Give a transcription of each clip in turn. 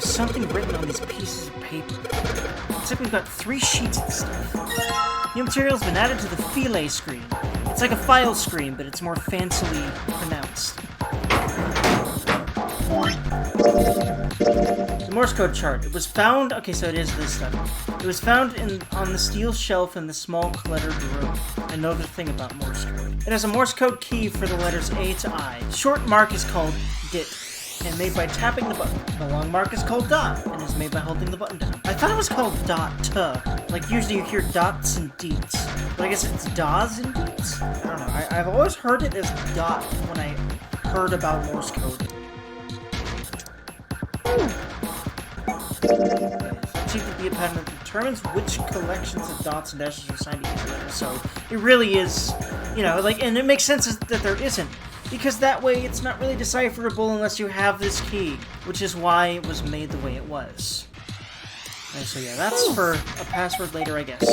There's something written on these pieces of paper. Looks like we've got 3 sheets of stuff. New material's been added to the fillet screen. It's like a file screen, but it's more fancily pronounced. The Morse code chart. It was found... Okay, so it is this stuff. It was found on the steel shelf in the small cluttered room. Another thing about Morse code. It has a Morse code key for the letters A to I. The short mark is called DIT, and made by tapping the button. The long mark is called DOT, and is made by holding the button down. I thought it was called DOT. Like, usually you hear dots and deets. But I guess it's DOS and deets? I don't know. I've always heard it as DOT when I heard about Morse code. It seems to be a pattern that determines which collections of dots and dashes are assigned to each letter. So it really is, you know, like, and it makes sense that there isn't, because that way it's not really decipherable unless you have this key, which is why it was made the way it was. And so yeah, that's for a password later, I guess.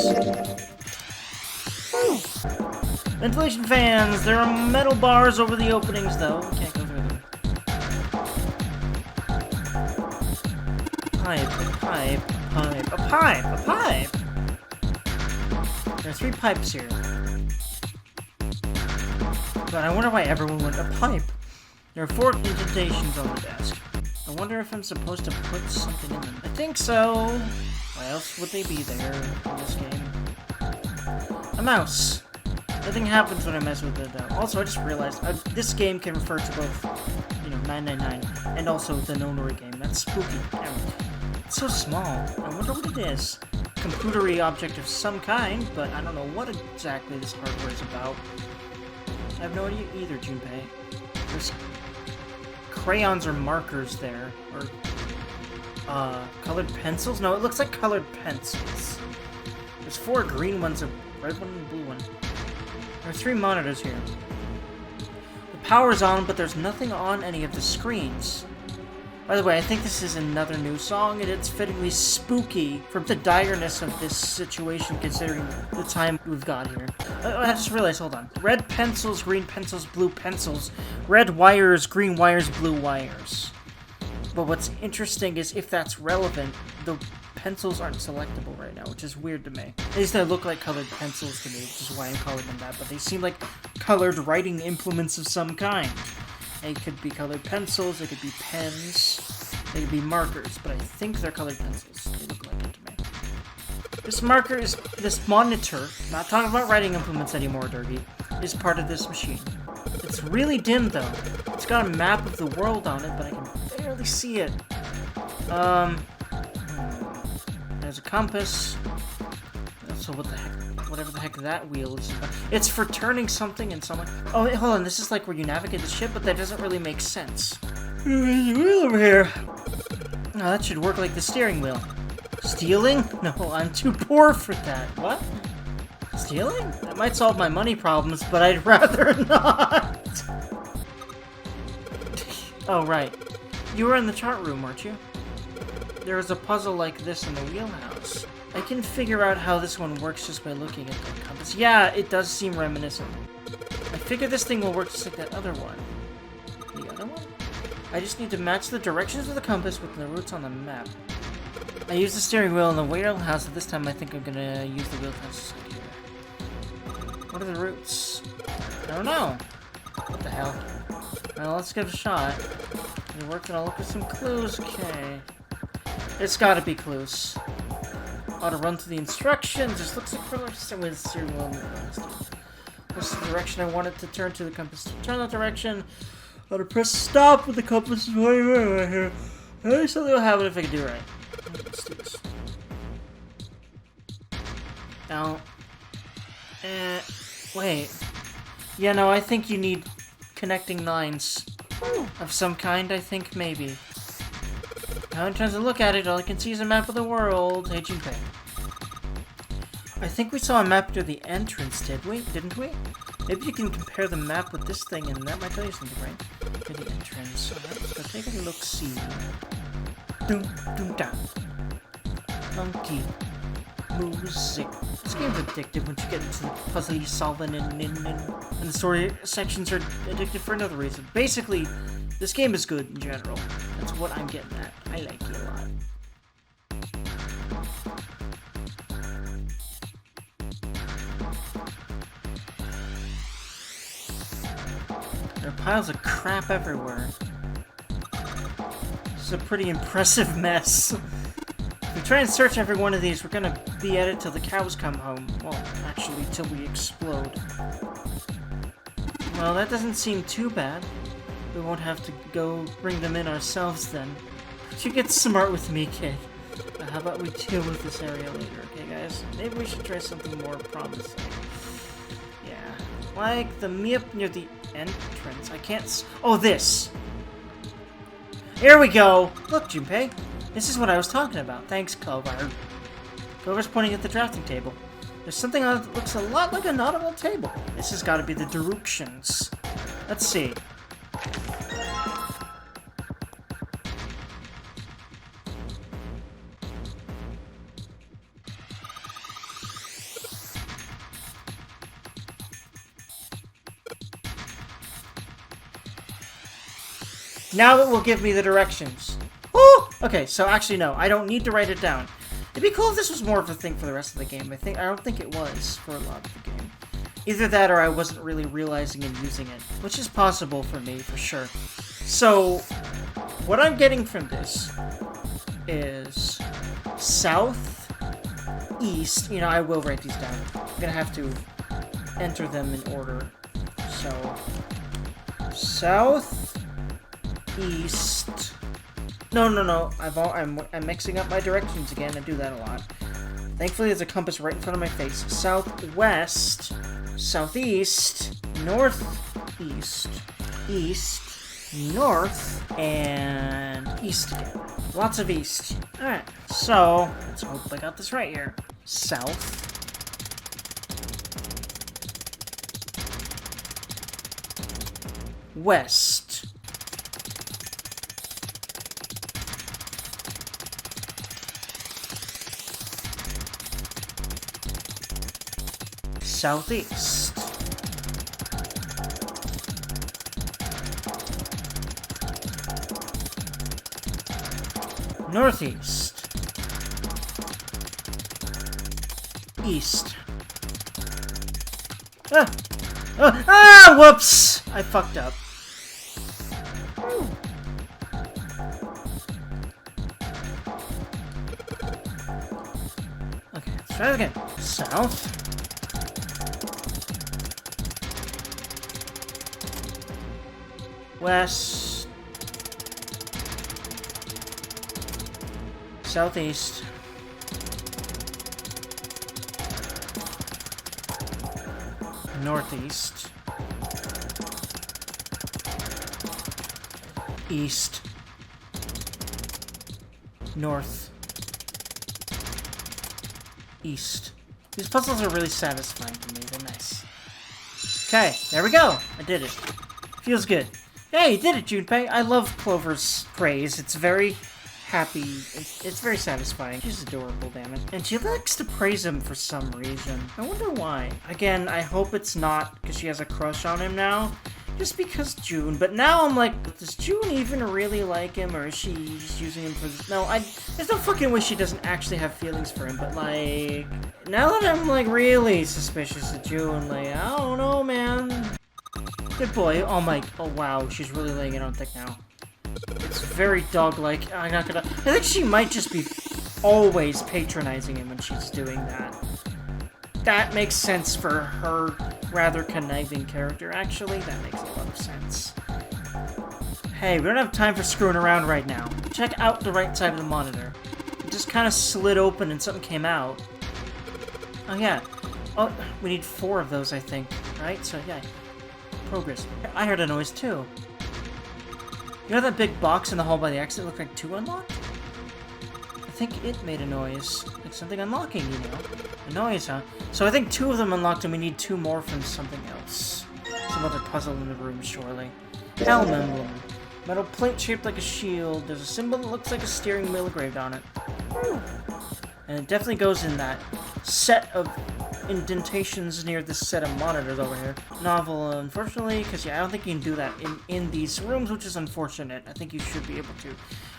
Ventilation fans. There are metal bars over the openings, though. We can't go through them. A pipe! There are 3 pipes here. But I wonder why everyone went a pipe. There are 4 indentations on the desk. I wonder if I'm supposed to put something in them. I think so. Why else would they be there in this game? A mouse. Nothing happens when I mess with it, though. Also, I just realized this game can refer to both, you know, 999 and also the Nonary game. That's spooky. It's so small. I wonder what it is. Computery object of some kind, but I don't know what exactly this hardware is about. I have no idea either, Junpei. There's crayons or markers there, or colored pencils? No, it looks like colored pencils. There's 4 green ones, a red one, and a blue one. There are 3 monitors here. The power's on, but there's nothing on any of the screens. By the way, I think this is another new song, and it's fittingly spooky from the direness of this situation, considering the time we've got here. I just realized, hold on. Red pencils, green pencils, blue pencils. Red wires, green wires, blue wires. But what's interesting is, if that's relevant, the pencils aren't selectable right now, which is weird to me. At least they look like colored pencils to me, which is why I'm calling them that, but they seem like colored writing implements of some kind. They could be colored pencils, they could be pens, they could be markers, but I think they're colored pencils. They look like it to me. This marker is, this monitor, not talking about writing implements anymore, Dergy, is part of this machine. It's really dim, though. It's got a map of the world on it, but I can barely see it. There's a compass. So what the heck? Whatever the heck that wheel is. It's for turning something in someone. Oh, wait, hold on. This is like where you navigate the ship, but that doesn't really make sense. There's a wheel over here. Oh, that should work like the steering wheel. Stealing? No, I'm too poor for that. What? Stealing? That might solve my money problems, but I'd rather not. Oh, right. You were in the chart room, weren't you? There was a puzzle like this in the wheelhouse. I can figure out how this one works just by looking at the compass. Yeah, it does seem reminiscent. I figure this thing will work just like that other one. The other one? I just need to match the directions of the compass with the routes on the map. I used the steering wheel in the wheelhouse, but this time I think I'm gonna use the wheelhouse just like here. What are the routes? I don't know. What the hell? Well, let's give it a shot. Is it working? I'll look at some clues. Okay. It's gotta be clues. Ought to run through the instructions. This looks like with the steering wheel. What's the direction I want it to turn to the compass? To turn that direction, ought to press stop with the compass. Right here. Maybe something will happen if I can do it right. Let's do this. Now, wait. Yeah, no, I think you need connecting lines of some kind. I think maybe. Now, in terms of look at it, all I can see is a map of the world. Hey, Junpei. I think we saw a map near the entrance, didn't we? Maybe you can compare the map with this thing, and that might tell you something, right? To the entrance. Let's go take a look-see. Doom, doom, down. Monkey. Music. This game's addictive once you get into the puzzle solving and the story sections are addictive for another reason. Basically, this game is good in general. That's what I'm getting at. I like you a lot. There are piles of crap everywhere. This is a pretty impressive mess. If we try and search every one of these, we're gonna be at it till the cows come home. Well, actually, till we explode. Well, that doesn't seem too bad. We won't have to go bring them in ourselves then. But you get smart with me, kid. Now, how about we deal with this area later, okay, guys? Maybe we should try something more promising. Yeah. Like the meep near the entrance. I can't oh, this! Here we go! Look, Junpei. This is what I was talking about. Thanks, Clover. Clover's pointing at the drafting table. There's something on it that looks a lot like a nautical table. This has got to be the directions. Let's see. Now it will give me the directions. Woo! Okay, so actually no, I don't need to write it down. It'd be cool if this was more of a thing for the rest of the game. I don't think it was for a lot of the game. Either that or I wasn't really realizing and using it, which is possible for me, for sure. So, what I'm getting from this is south, east. You know, I will write these down. I'm gonna have to enter them in order. So, south, east. No. I'm mixing up my directions again. I do that a lot. Thankfully, there's a compass right in front of my face. Southwest, southeast, northeast, east, north, and east again. Lots of east. Alright, so let's hope I got this right here. South. West. Southeast. Northeast. East. Whoops! I fucked up. Okay, let's try it again. South. West, southeast, northeast, east, north, east. These puzzles are really satisfying to me. They're nice. Okay, there we go. I did it. Feels good. Yeah, you did it, Junpei. I love Clover's praise. It's very happy. It's very satisfying. She's adorable, damn it. And she likes to praise him for some reason. I wonder why. Again, I hope it's not because she has a crush on him now. Just because June. But now I'm like, does June even really like him? Or is she just using him for this? No, there's no fucking way she doesn't actually have feelings for him. But like, now that I'm like really suspicious of June, like, I don't know, man. Good boy. Oh wow, she's really laying it on thick now. It's very dog-like. I'm not gonna... I think she might just be always patronizing him when she's doing that. That makes sense for her rather conniving character, actually. That makes a lot of sense. Hey, we don't have time for screwing around right now. Check out the right side of the monitor. It just kind of slid open and something came out. Oh, yeah. Oh, we need 4 of those, I think. Right? So, yeah. Progress. I heard a noise too. You know that big box in the hall by the exit looked like 2 unlocked? I think it made a noise. Like something unlocking, you know? A noise, huh? So I think 2 of them unlocked and we need 2 more from something else. Some other puzzle in the room, surely. Helm emblem. Metal plate shaped like a shield. There's a symbol that looks like a steering wheel engraved on it. And it definitely goes in that set of indentations near this set of monitors over here. Novel, unfortunately, because yeah, I don't think you can do that in these rooms, which is unfortunate. I think you should be able to.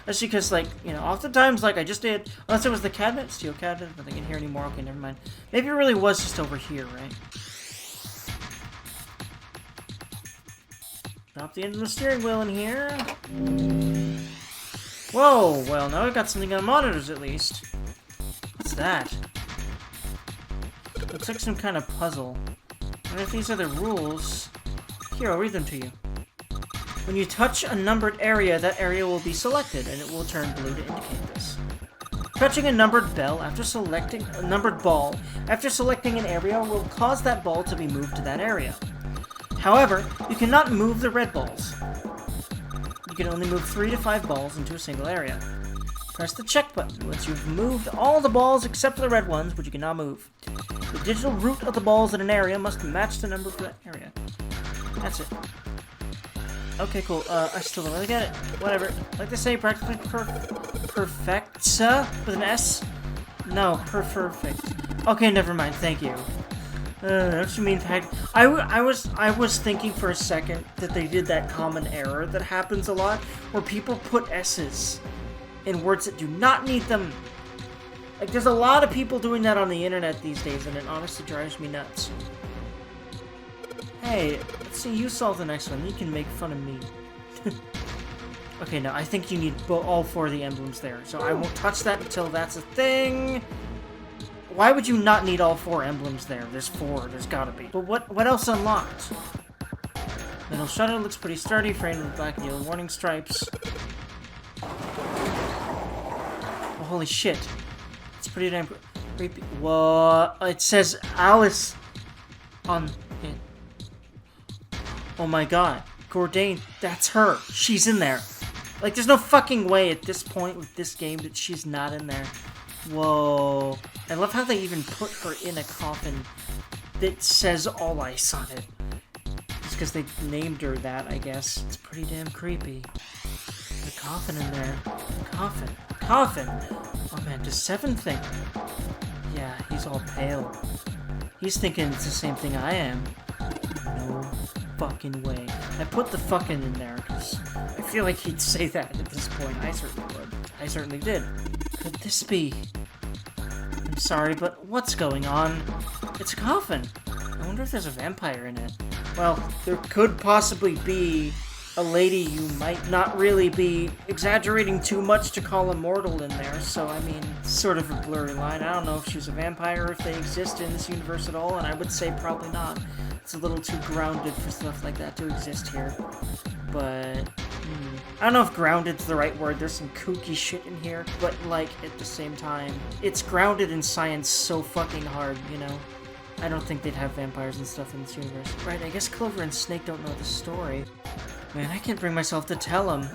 That's because, like, you know, oftentimes, like I just did, unless it was the cabinet, steel cabinet, nothing in here anymore. Okay, never mind. Maybe it really was just over here, right? Drop the end of the steering wheel in here. Whoa, well, now I've got something on monitors at least. What's that? Looks like some kind of puzzle. I wonder if these are the rules. Here, I'll read them to you. When you touch a numbered area, that area will be selected, and it will turn blue to indicate this. Touching a numbered ball after selecting an area will cause that ball to be moved to that area. However, you cannot move the red balls. You can only move 3 to 5 balls into a single area. Press the check button once you've moved all the balls except for the red ones, which you cannot move. The digital root of the balls in an area must match the number for that area. That's it. Okay, cool. I still don't really get it. Whatever. Like they say, practically perfect with an S? No, perfect. Okay, never mind. Thank you. What you mean, I was thinking for a second that they did that common error that happens a lot, where people put S's in words that do not need them. Like, there's a lot of people doing that on the internet these days, and it honestly drives me nuts. Hey, let's see you solve the next one. You can make fun of me. Okay, no, I think you need all 4 of the emblems there, so I won't touch that until that's a thing. Why would you not need all 4 emblems there? There's 4. There's gotta be. But what else unlocked? Middle shutter looks pretty sturdy, framed with black and yellow warning stripes. Oh, holy shit. It's pretty damn creepy. Whoa. It says Alice on it. Oh my god. Gourdain, that's her. She's in there. Like, there's no fucking way at this point with this game that she's not in there. Whoa. I love how they even put her in a coffin that says All Ice on it. Just because they named her that, I guess. It's pretty damn creepy. The coffin in there. Coffin. Coffin! Oh man, does Seven think? Yeah, he's all pale. He's thinking it's the same thing I am. No fucking way. I put the fucking in there because I feel like he'd say that at this point. I certainly would. I certainly did. Could this be? I'm sorry, but what's going on? It's a coffin. I wonder if there's a vampire in it. Well, there could possibly be a lady you might not really be exaggerating too much to call immortal in there, so I mean, sort of a blurry line. I don't know if she's a vampire or if they exist in this universe at all, and I would say probably not. It's a little too grounded for stuff like that to exist here. But I don't know if grounded's the right word. There's some kooky shit in here, but like at the same time, it's grounded in science so fucking hard, you know? I don't think they'd have vampires and stuff in this universe. Right, I guess Clover and Snake don't know the story. Man, I can't bring myself to tell them.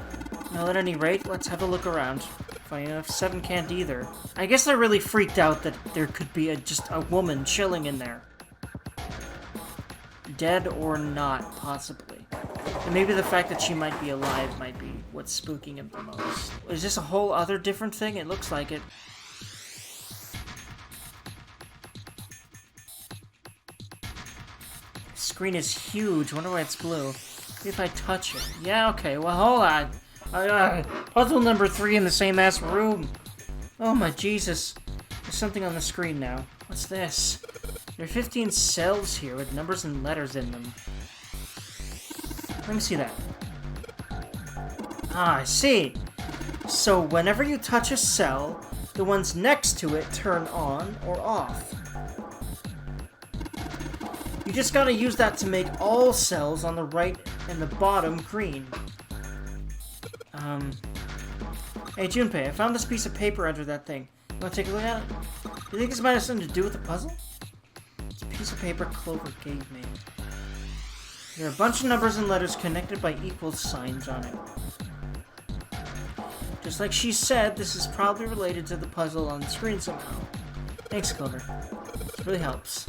Well, at any rate, let's have a look around. Funny enough, Seven can't either. I guess they're really freaked out that there could be just a woman chilling in there. Dead or not, possibly. And maybe the fact that she might be alive might be what's spooking him the most. Is this a whole other different thing? It looks like it. The screen is huge. Wonder why it's blue. Maybe if I touch it. Yeah, okay. Well, hold on. Puzzle number 3 in the same ass room. Oh my Jesus. There's something on the screen now. What's this? There are 15 cells here with numbers and letters in them. Let me see that. Ah, I see. So whenever you touch a cell, the ones next to it turn on or off. You just gotta use that to make all cells on the right and the bottom green. Hey Junpei, I found this piece of paper under that thing. You wanna take a look at it? You think this might have something to do with the puzzle? It's a piece of paper Clover gave me. There are a bunch of numbers and letters connected by equal signs on it. Just like she said, this is probably related to the puzzle on the screen somehow. Thanks, Clover. This really helps.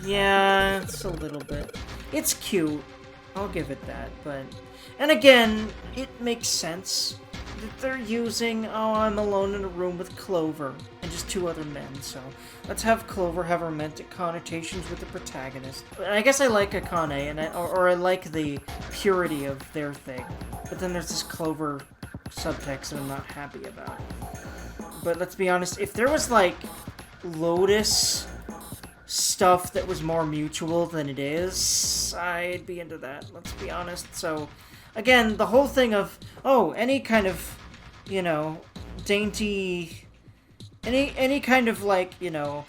Yeah, it's a little bit. It's cute. I'll give it that, but... And again, it makes sense that they're using, oh, I'm alone in a room with Clover, and just two other men, so let's have Clover have romantic connotations with the protagonist. I guess I like Akane, and or I like the purity of their thing, but then there's this Clover subtext that I'm not happy about. But let's be honest, if there was, like, Lotus stuff that was more mutual than it is, I'd be into that, let's be honest. So, again, the whole thing of, oh, any kind of, you know, dainty, any kind of, like, you know,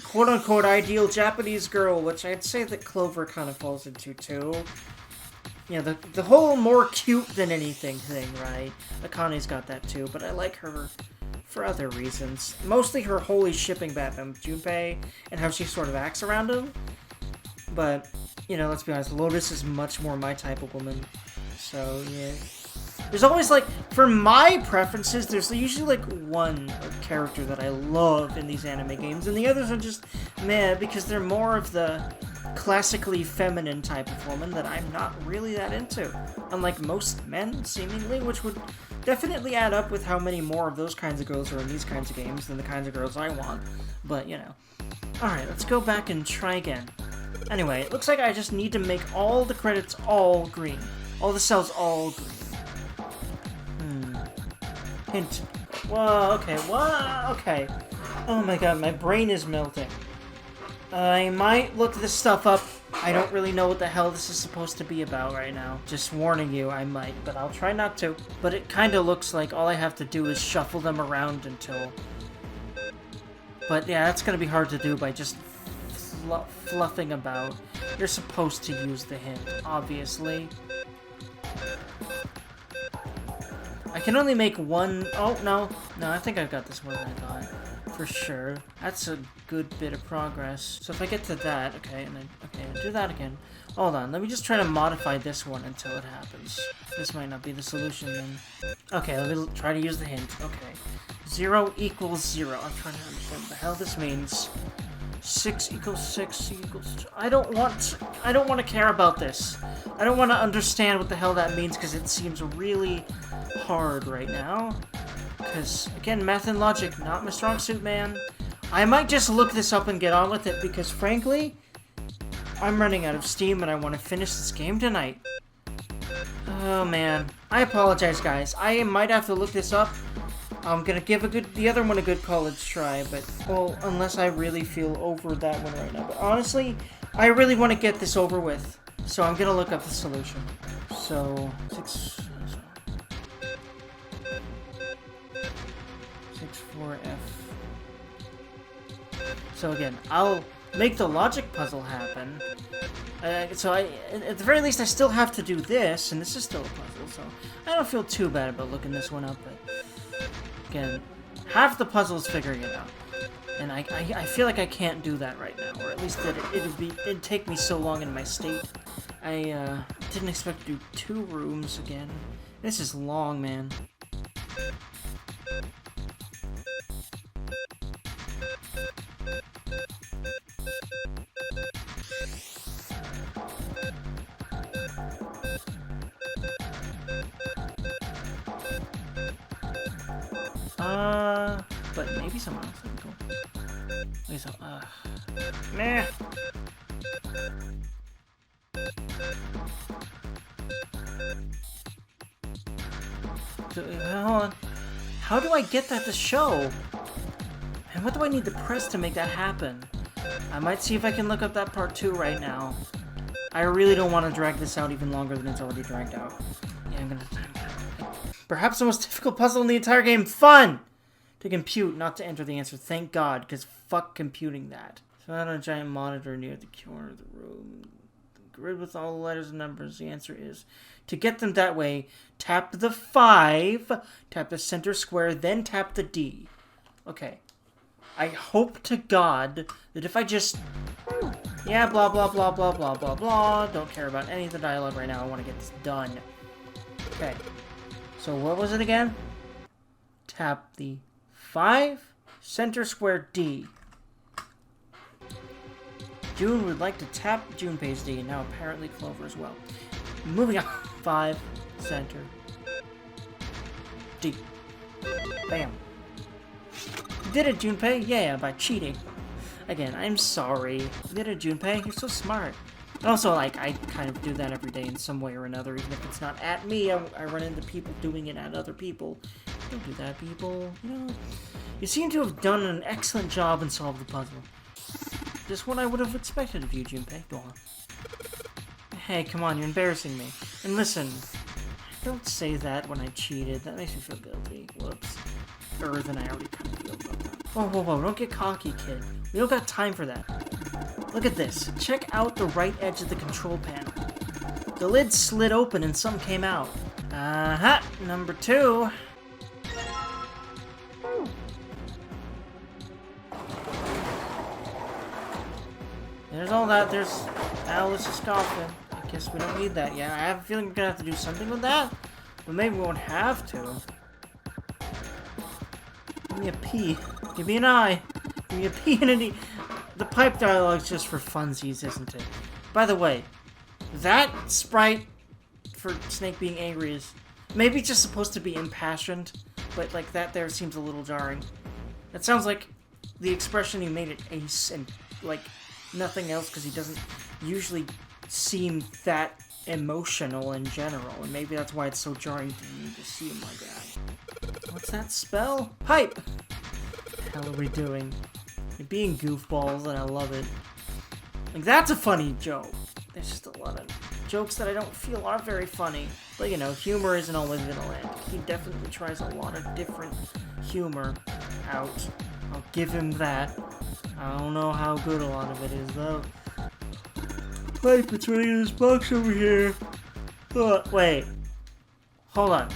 quote-unquote ideal Japanese girl, which I'd say that Clover kind of falls into, too. You know, the whole more cute than anything thing, right? Akane's got that, too, but I like her for other reasons. Mostly her holy shipping Batman with Junpei, and how she sort of acts around him. But, you know, let's be honest, Lotus is much more my type of woman. So, yeah. There's always, like, for my preferences, there's usually, like, one character that I love in these anime games, and the others are just meh, because they're more of the classically feminine type of woman that I'm not really that into. Unlike most men, seemingly, which would definitely add up with how many more of those kinds of girls are in these kinds of games than the kinds of girls I want. But, you know. Alright, let's go back and try again. Anyway, it looks like I just need to make all the credits all green. All the cells all green. Hint. Whoa, okay, whoa, okay. Oh my god, my brain is melting. I might look this stuff up. I don't really know what the hell this is supposed to be about right now. Just warning you, I might, but I'll try not to. But it kind of looks like all I have to do is shuffle them around until... But yeah, that's going to be hard to do by just fluffing about. You're supposed to use the hint, obviously. I can only make one... Oh, no. No, I think I've got this more than I thought. For sure. That's a good bit of progress. So if I get to that... Okay, and then... Okay, I'll do that again. Hold on. Let me just try to modify this one until it happens. This might not be the solution, then. Okay, let me try to use the hint. Okay. 0 equals 0. I'm trying to understand what the hell this means. 6 equals 6 equals... I don't want to care about this. I don't want to understand what the hell that means, because it seems really hard right now. Because, again, math and logic, not my strong suit, man. I might just look this up and get on with it, because, frankly, I'm running out of steam and I want to finish this game tonight. Oh, man. I apologize, guys. I might have to look this up. I'm gonna give the other one a good college try, but, well, unless I really feel over that one right now. But honestly, I really want to get this over with, so I'm gonna look up the solution. So, 64F. So again, I'll make the logic puzzle happen. So at the very least, I still have to do this, and this is still a puzzle, so I don't feel too bad about looking this one up, but... Again, half the puzzle is figuring it out, and I feel like I can't do that right now, or at least that it'd take me so long in my state. I didn't expect to do 2 rooms again. This is long, man. But maybe someone else would go. Okay, so, meh. So, hold on. How do I get that to show? And what do I need to press to make that happen? I might see if I can look up that part 2 right now. I really don't want to drag this out even longer than it's already dragged out. Yeah, I'm gonna... Perhaps the most difficult puzzle in the entire game. Fun! To compute, not to enter the answer. Thank God, because fuck computing that. So I on a giant monitor near the corner of the room. The grid with all the letters and numbers. The answer is, to get them that way, tap the 5, tap the center square, then tap the D. Okay. I hope to God that if I just... Yeah, blah, blah, blah, blah, blah, blah, blah. Don't care about any of the dialogue right now. I want to get this done. Okay. So what was it again? Tap the 5, center square D. June would like to tap Junpei's D, and now apparently Clover as well. Moving on. 5, center D. Bam. You did it, Junpei. Yeah, by cheating. Again, I'm sorry. You did it, Junpei. You're so smart. Also, like, I kind of do that every day in some way or another, even if it's not at me. I run into people doing it at other people. Don't do that, people. You know, you seem to have done an excellent job and solved the puzzle. Just what I would have expected of you, Junpei. Go on. Hey, come on, you're embarrassing me. And listen, don't say that when I cheated. That makes me feel guilty. Whoops. Than I already kind of feel about that. Whoa, don't get cocky, kid. We don't got time for that. Look at this. Check out the right edge of the control panel. The lid slid open and some came out. Uh-huh. Number 2. There's all that. There's Alice's coffin. I guess we don't need that yet. I have a feeling we're gonna have to do something with that. But maybe we won't have to. Give me a P. Give me an I. Give me a P and an E. The pipe dialogue's just for funsies, isn't it? By the way, that sprite for Snake being angry is maybe just supposed to be impassioned, but like that there seems a little jarring. That sounds like the expression he made at Ace and like nothing else, because he doesn't usually seem that emotional in general, and maybe that's why it's so jarring to me to see him like that. What's that spell? Pipe! What the hell are we doing? We're being goofballs, and I love it. Like, that's a funny joke. There's just a lot of jokes that I don't feel are very funny. But, you know, humor isn't always gonna land. He definitely tries a lot of different humor out. I'll give him that. I don't know how good a lot of it is, though. Pipe, it's running in this box over here. Wait. Hold on.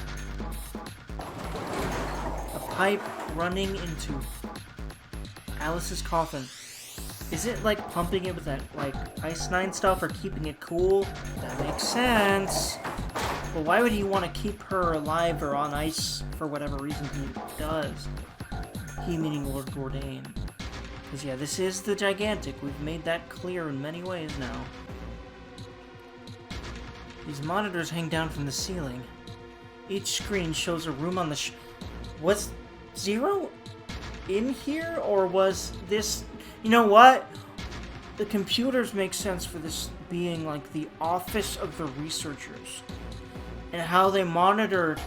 A pipe running into Alice's coffin. Is it like pumping it with that like Ice 9 stuff or keeping it cool? That makes sense. But why would he want to keep her alive or on ice for whatever reason he does? He meaning Lord Bourdain. Because yeah, this is the gigantic. We've made that clear in many ways now. These monitors hang down from the ceiling. Each screen shows a room on the was Zero in here, or was this... You know what? The computers make sense for this being like the office of the researchers. And how they monitored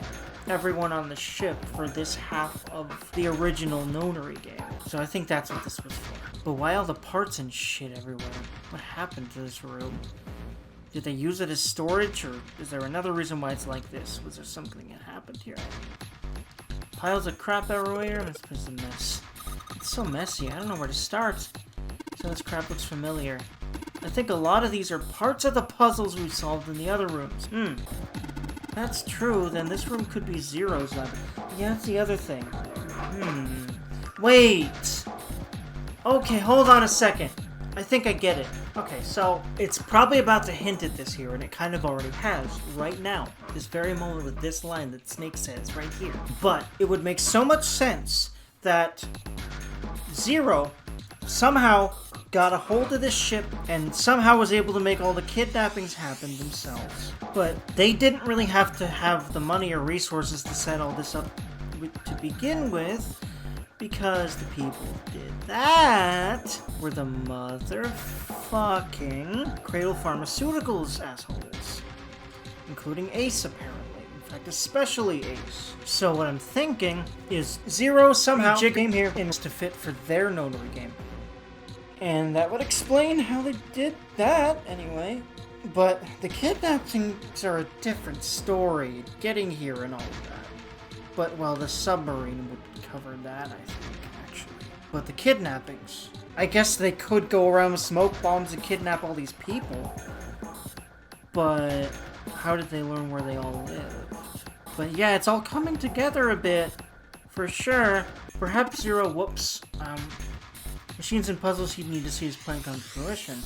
everyone on the ship for this half of the original Nonary game. So I think that's what this was for. But why all the parts and shit everywhere? What happened to this room? Did they use it as storage, or is there another reason why it's like this? Was there something that happened here? Piles of crap everywhere? This place is a mess. It's so messy, I don't know where to start. So this crap looks familiar. I think a lot of these are parts of the puzzles we solved in the other rooms. That's true, then this room could be Zero's lab. Yeah, that's the other thing. Wait! Okay, hold on a second. I think I get it. Okay, so it's probably about to hint at this here, and it kind of already has right now. This very moment with this line that Snake says right here. But it would make so much sense that Zero somehow got a hold of this ship and somehow was able to make all the kidnappings happen themselves. But they didn't really have to have the money or resources to set all this up to begin with, because the people who did that were the motherfucking Cradle Pharmaceuticals assholes. Including Ace, apparently. In fact, especially Ace. So what I'm thinking is Zero somehow came here and to fit for their Nonary game. And that would explain how they did that, anyway. But the kidnappings are a different story, getting here and all of that. But, well, the submarine would cover that, I think, actually. But the kidnappings, I guess they could go around with smoke bombs and kidnap all these people. But how did they learn where they all lived? But yeah, it's all coming together a bit, for sure. Perhaps Zero, whoops, machines and puzzles he'd need to see his plan come to fruition.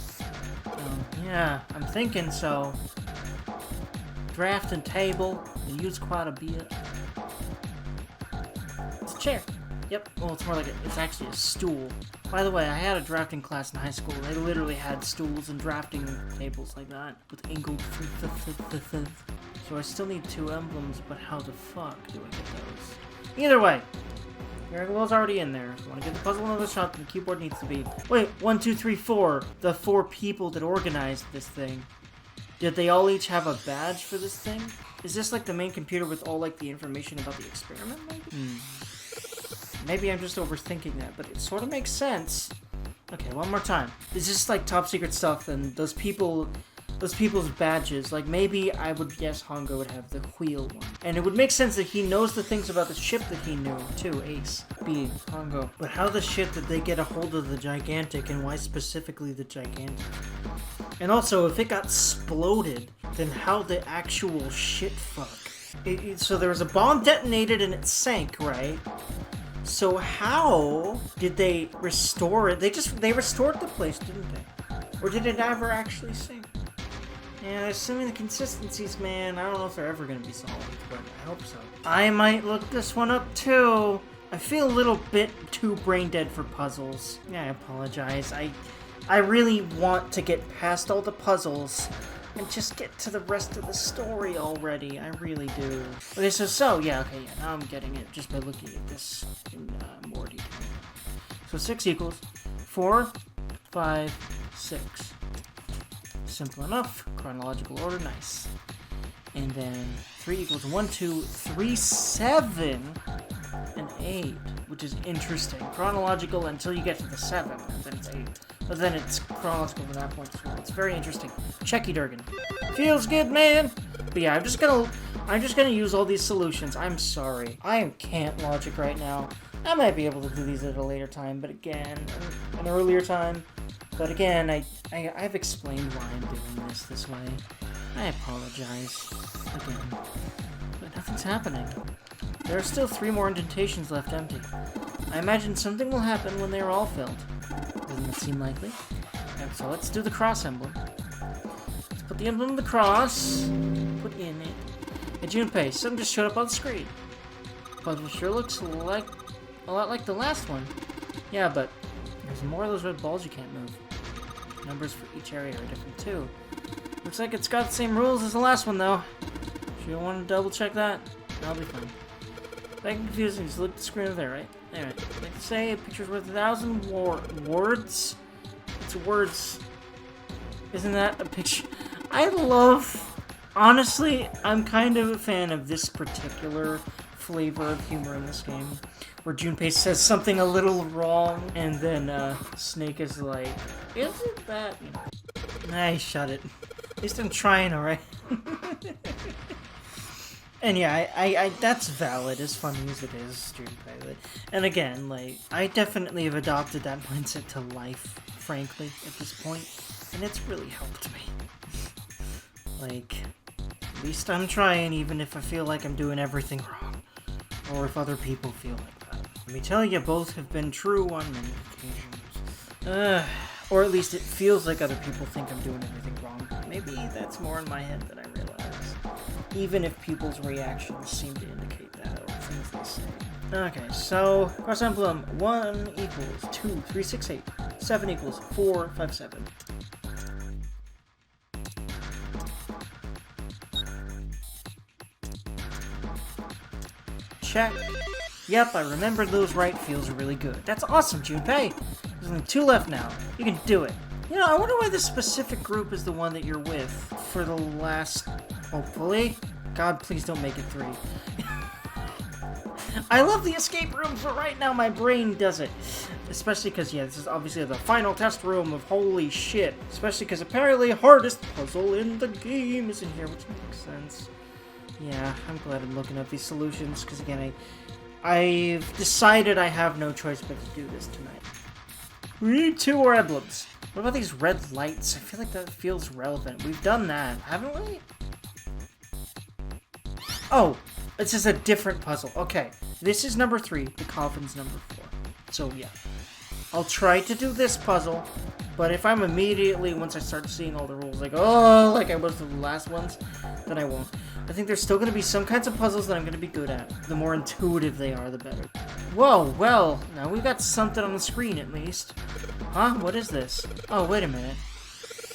Yeah, I'm thinking so. Draft and table, they use quite a bit. It's a chair. Yep, well, it's more like it's actually a stool. By the way, I had a drafting class in high school. They literally had stools and drafting tables like that with angled. So I still need 2 emblems, but how the fuck do I get those? Either way, Your glow's already in there. If you want to give the puzzle another shot, then the keyboard needs to be... Wait, 1, 2, 3, 4. The 4 people that organized this thing. Did they all each have a badge for this thing? Is this like the main computer with all like the information about the experiment, maybe? Maybe I'm just overthinking that, but it sort of makes sense. Okay, one more time. Is this like top secret stuff, then those people's badges, like maybe I would guess Hongo would have the wheel one. And it would make sense that he knows the things about the ship that he knew, too, Ace, being Hongo. But how the shit did they get a hold of the Gigantic, and why specifically the Gigantic? And also, if it got exploded, then how the actual shit fuck? So there was a bomb detonated and it sank, right? So how did they restore it? They restored the place, didn't they? Or did it ever actually sink? Yeah, there's so many inconsistencies, man. I don't know if they're ever going to be solved, but I hope so. I might look this one up, too. I feel a little bit too brain dead for puzzles. Yeah, I apologize. I really want to get past all the puzzles and just get to the rest of the story already. I really do. Okay, yeah, now I'm getting it just by looking at this in more detail. So 6 equals 4, 5, 6. Simple enough. Chronological order, nice. And then 3 equals 1, 2, 3, 7, and 8, which is interesting. Chronological until you get to the 7, and then it's 8. But then it's chronological from that point as well. It's very interesting. Checky Durgan. Feels good, man! But yeah, I'm just gonna use all these solutions. I'm sorry. I can't logic right now. I might be able to do these at a later time, but again, an earlier time. But again, I've explained why I'm doing this way. I apologize. Again. But nothing's happening. There are still 3 more indentations left empty. I imagine something will happen when they are all filled. Doesn't that seem likely? Okay, so let's do the cross emblem. Let's put the emblem of the cross. Put in it. Hey, Junpei, something just showed up on the screen. Puzzle sure looks like a lot like the last one. Yeah, but there's more of those red balls you can't move. Numbers for each area are different too. Looks like it's got the same rules as the last one though. If you want to double check that, that'll be fine. If I'm confusing, just look at the screen over there, right? Anyway, like to say, a picture's worth 1,000 words? It's words. Isn't that a picture? Honestly, I'm kind of a fan of this particular flavor of humor in this game. Where Junpei says something a little wrong, and then Snake is like, isn't that, you know. Nah, shut it. At least I'm trying, alright? And yeah, I that's valid, as funny as it is, Junpei. And again, like, I definitely have adopted that mindset to life, frankly, at this point, and it's really helped me. Like, at least I'm trying, even if I feel like I'm doing everything wrong. Or if other people feel like that. Let me tell you, both have been true on many occasions. Or at least it feels like other people think I'm doing everything wrong. Maybe that's more in my head than I realize. Even if people's reactions seem to indicate that, or things they say. Okay, so, cross emblem, 1 equals 2, 3, 6, 8. 7 equals 4, 5, 7. Check. Yep, I remembered those right. Feels really good. That's awesome, Junpei. There's only 2 left now. You can do it. You know, I wonder why this specific group is the one that you're with for the last... Hopefully. God, please don't make it 3. I love the escape rooms, but right now my brain doesn't. Especially because, yeah, this is obviously the final test room of holy shit. Especially because apparently hardest puzzle in the game is in here, which makes sense. Yeah, I'm glad I'm looking up these solutions, because again, I've decided I have no choice but to do this tonight. We need 2 more emblems. What about these red lights? I feel like that feels relevant. We've done that, haven't we? Oh, this is a different puzzle. Okay, this is number 3. The coffin's number 4. So, yeah. I'll try to do this puzzle, but if I'm immediately, once I start seeing all the rules, like, oh, like I was the last ones, then I won't. I think there's still going to be some kinds of puzzles that I'm going to be good at. The more intuitive they are, the better. Whoa, well, now we've got something on the screen at least. Huh? What is this? Oh, wait a minute.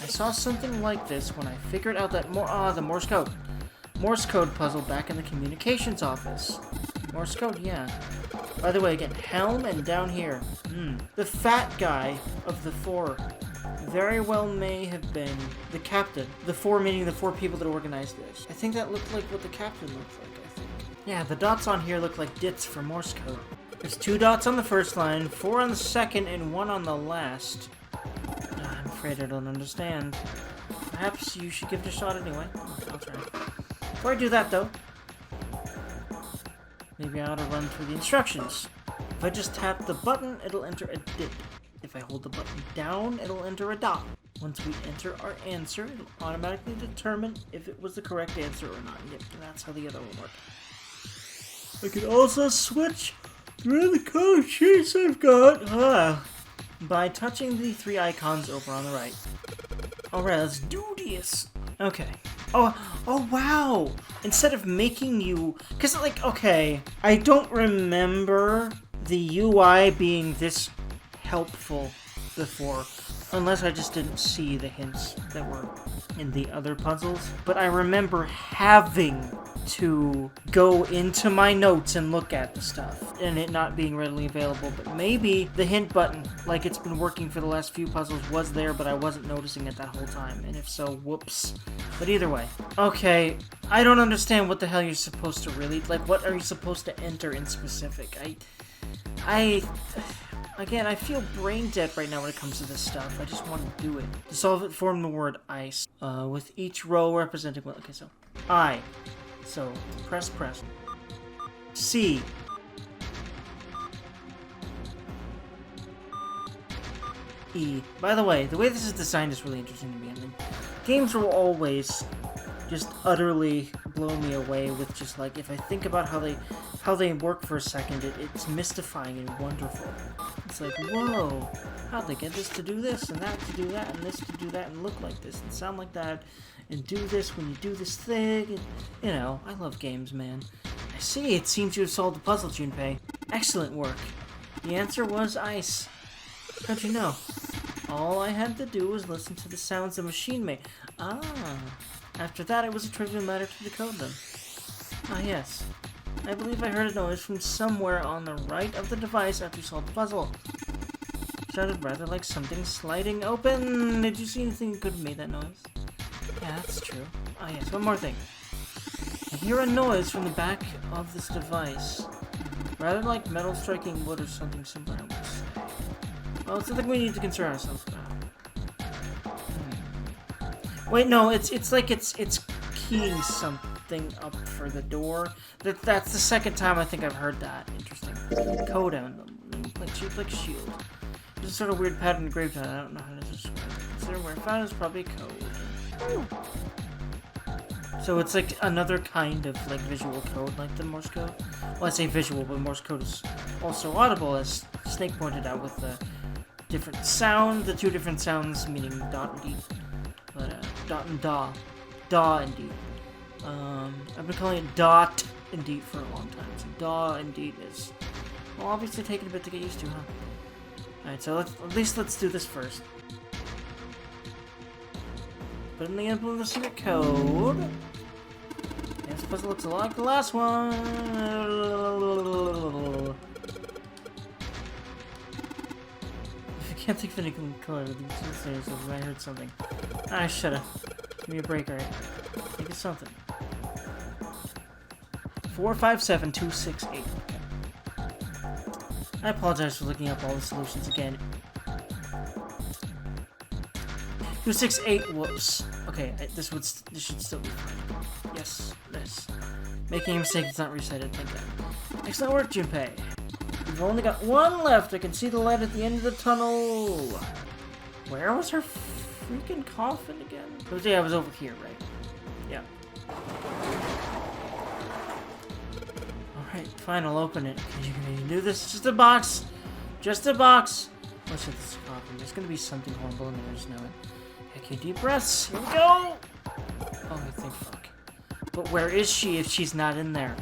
I saw something like this when I figured out that the Morse code. Morse code puzzle back in the communications office. Morse code, yeah. By the way, again, helm and down here. The fat guy of the 4 very well may have been the captain. The 4 meaning the 4 people that organized this. I think that looked like what the captain looked like, I think. Yeah, the dots on here look like dits for Morse code. There's 2 dots on the first line, 4 on the second, and 1 on the last. I'm afraid I don't understand. Perhaps you should give it a shot anyway. I'll try. Before I do that, though, maybe I ought to run through the instructions. If I just tap the button, it'll enter a dit. If I hold the button down, it'll enter a dot. Once we enter our answer, it'll automatically determine if it was the correct answer or not. Yep, that's how the other one worked. I can also switch through the code sheets I've got by touching the 3 icons over on the right. Alright, let's do this. Okay. Oh wow! Instead of making you... Because, like, okay, I don't remember the UI being this helpful before. Unless I just didn't see the hints that were in the other puzzles. But I remember having to go into my notes and look at the stuff, and it not being readily available. But maybe the hint button, like it's been working for the last few puzzles, was there, but I wasn't noticing it that whole time. And if so, whoops. But either way. Okay, I don't understand what the hell you're supposed to really... Like, what are you supposed to enter in specific? Again, I feel brain dead right now when it comes to this stuff. I just want to do it. To solve it, form the word ice. With each row representing... Well, okay, so... I. So, press. C. E. By the way, the way this is designed is really interesting to me. I mean, games will always just utterly blow me away with just like, if I think about how they work for a second, it's mystifying and wonderful. It's like, whoa, how'd they get this to do this, and that to do that, and this to do that, and look like this, and sound like that, and do this when you do this thing, and, you know, I love games, man. I see, it seems you have solved the puzzle, Junpei. Excellent work. The answer was ice. How'd you know? All I had to do was listen to the sounds the machine made. Ah. After that, it was a trivial matter to decode them. Ah, yes. I believe I heard a noise from somewhere on the right of the device after you solved the puzzle. It sounded rather like something sliding open. Did you see anything that could have made that noise? Yeah, that's true. Ah, yes, one more thing. I hear a noise from the back of this device. Rather like metal striking wood or something similar, I would say. Well, it's something we need to concern ourselves about. Wait, no, it's like it's keying something up for the door. That's the second time I think I've heard that. Interesting. Code on them. Like shield. There's a sort of weird pattern engraved on it. I don't know how to describe it. Consider where I found it is probably code. Ooh. So it's like another kind of like visual code, like the Morse code. Well, I say visual, but Morse code is also audible, as Snake pointed out, with the different sound, the 2 different sounds meaning dot and deep. But dot and da. Da and deep. I've been calling it dot and deep for a long time. So da and deep is, well, obviously taking a bit to get used to, huh? Alright, so at least let's do this first. Put in the input of the secret code. This puzzle looks a lot like the last one. I can't think of any color. I heard something. Ah, shut up. Give me a break, alright? Think of something. 457268. Okay. I apologize for looking up all the solutions again. 268. Whoops. Okay, this should still be fine. Yes, this. Making a mistake does not reset it. Thank God. Excellent work, Junpei. We've only got 1 left. I can see the light at the end of the tunnel. Where was her freaking coffin again? Yeah, I was over here, right? Yeah. Alright, fine, I'll open it. You can do this. It's just a box. Just a box. What's with this coffin? There's gonna be something horrible in there, I just know it. Okay, deep breaths. Here we go. Oh, I think fuck. But where is she if she's not in there?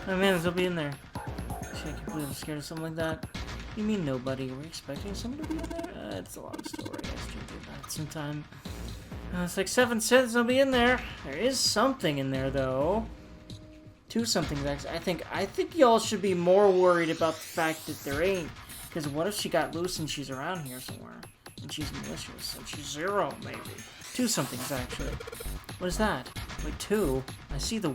Oh man, she'll be in there. Actually, I can't believe I'm scared of something like that. You mean nobody? Were you expecting someone to be in there? It's a long story. I should do that sometime. It's like 7 cents. I'll be in there. There is something in there, though. Two somethings, actually. I think y'all should be more worried about the fact that there ain't. Because what if she got loose and she's around here somewhere? And she's malicious. And she's 0, maybe. Two somethings, actually. What is that? Wait, 2. I see the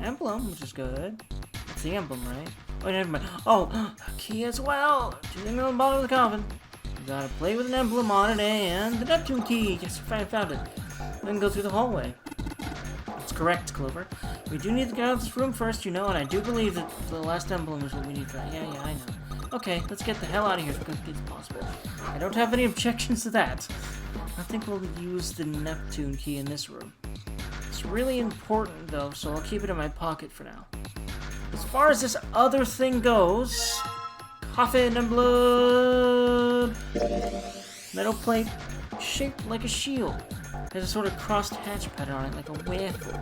emblem, which is good. That's the emblem, right? Oh, never mind. Oh, a key as well. 2 things on the bottom of the coffin. You gotta play with an emblem on it and the Neptune key. Yes, I found it. Then go through the hallway. That's correct, Clover. We do need to get out of this room first, you know, and I do believe that the last emblem is what we need for that. Yeah, I know. Okay, let's get the hell out of here as quickly as possible. I don't have any objections to that. I think we'll use the Neptune key in this room. It's really important, though, so I'll keep it in my pocket for now. As far as this other thing goes... Coffin and blood! Metal plate shaped like a shield. There's a sort of crossed hatch pattern on it, like a waffle.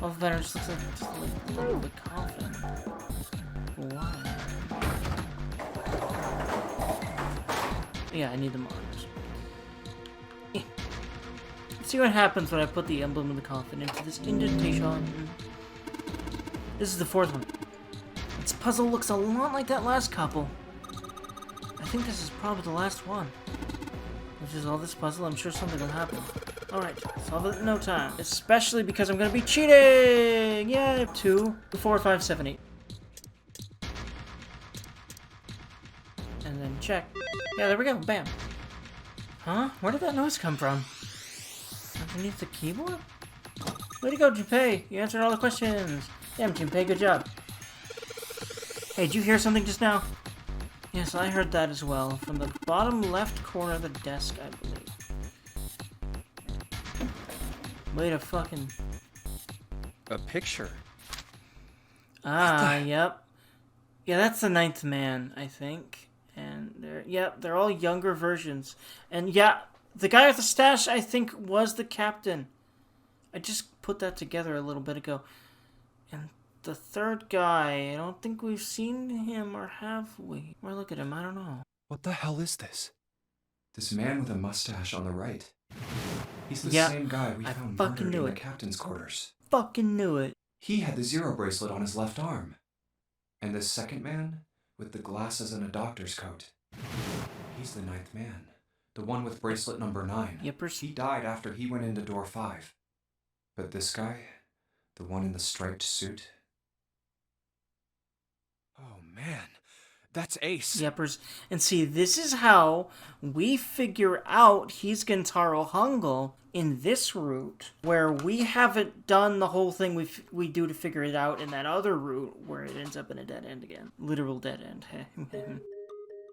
All the pattern just looks like the little bit coffin. Why? Yeah, I need the monitors. Let's see what happens when I put the emblem of the coffin into this indentation. This is the 4th one. Its puzzle looks a lot like that last couple. I think this is probably the last one. Which is all this puzzle, I'm sure something will happen. Alright, solve it in no time. Especially because I'm gonna be cheating! Yeah, 2, 4, 5, 7, 8. And then check. Yeah, there we go, bam. Huh? Where did that noise come from? Underneath the keyboard? Way to go, Junpei! You answered all the questions! Damn, Junpei, good job. Hey, did you hear something just now? Yes, I heard that as well. From the bottom left corner of the desk, I believe. Wait a fucking... A picture. Ah, yep. Yeah, that's the 9th man, I think. And they're all younger versions. And yeah, the guy with the stash, I think, was the captain. I just put that together a little bit ago. And the 3rd guy, I don't think we've seen him, or have we? Or look at him, I don't know. What the hell is this? This man with a mustache on the right. He's the Yeah, same guy we I found fucking murdered knew in it. the captain's quarters. Fucking knew it. He had the 0 bracelet on his left arm. And this second man, with the glasses and a doctor's coat. He's the 9th man. The one with bracelet number 9. Yippers. He died after he went into door 5. But this guy, the one in the striped suit... Oh man, that's Ace. Yippers. And see, this is how we figure out he's Gentaro Hungle in this route, where we haven't done the whole thing we do to figure it out in that other route, where it ends up in a dead end again. Literal dead end.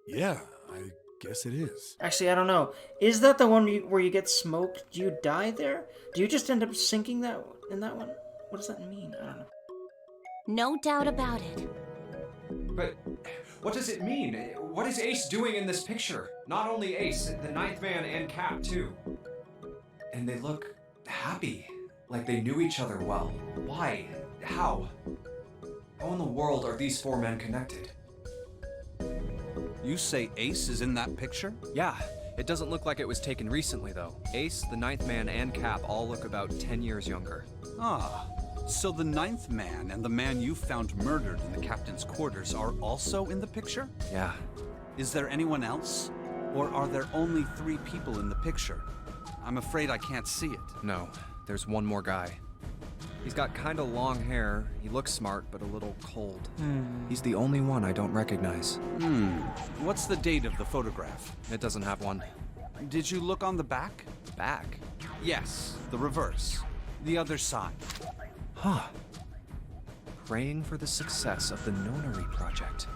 Yeah, I guess it is. Actually, I don't know. Is that the one where you get smoked? Do you die there? Do you just end up sinking in that one? What does that mean? I don't know. No doubt about it. But what does it mean? What is Ace doing in this picture? Not only Ace, the 9th man and Cap too. And they look happy, like they knew each other well. Why? How? How in the world are these 4 men connected? You say Ace is in that picture? Yeah, it doesn't look like it was taken recently though. Ace, the 9th man, and Cap all look about 10 years younger. Ah, so the 9th man and the man you found murdered in the captain's quarters are also in the picture? Yeah. Is there anyone else? Or are there only 3 people in the picture? I'm afraid I can't see it. No, there's one more guy. He's got kinda long hair, he looks smart, but a little cold. He's the only one I don't recognize. What's the date of the photograph? It doesn't have one. Did you look on the back? Back? Yes, the reverse. The other side. Huh. Praying for the success of the Nonary project.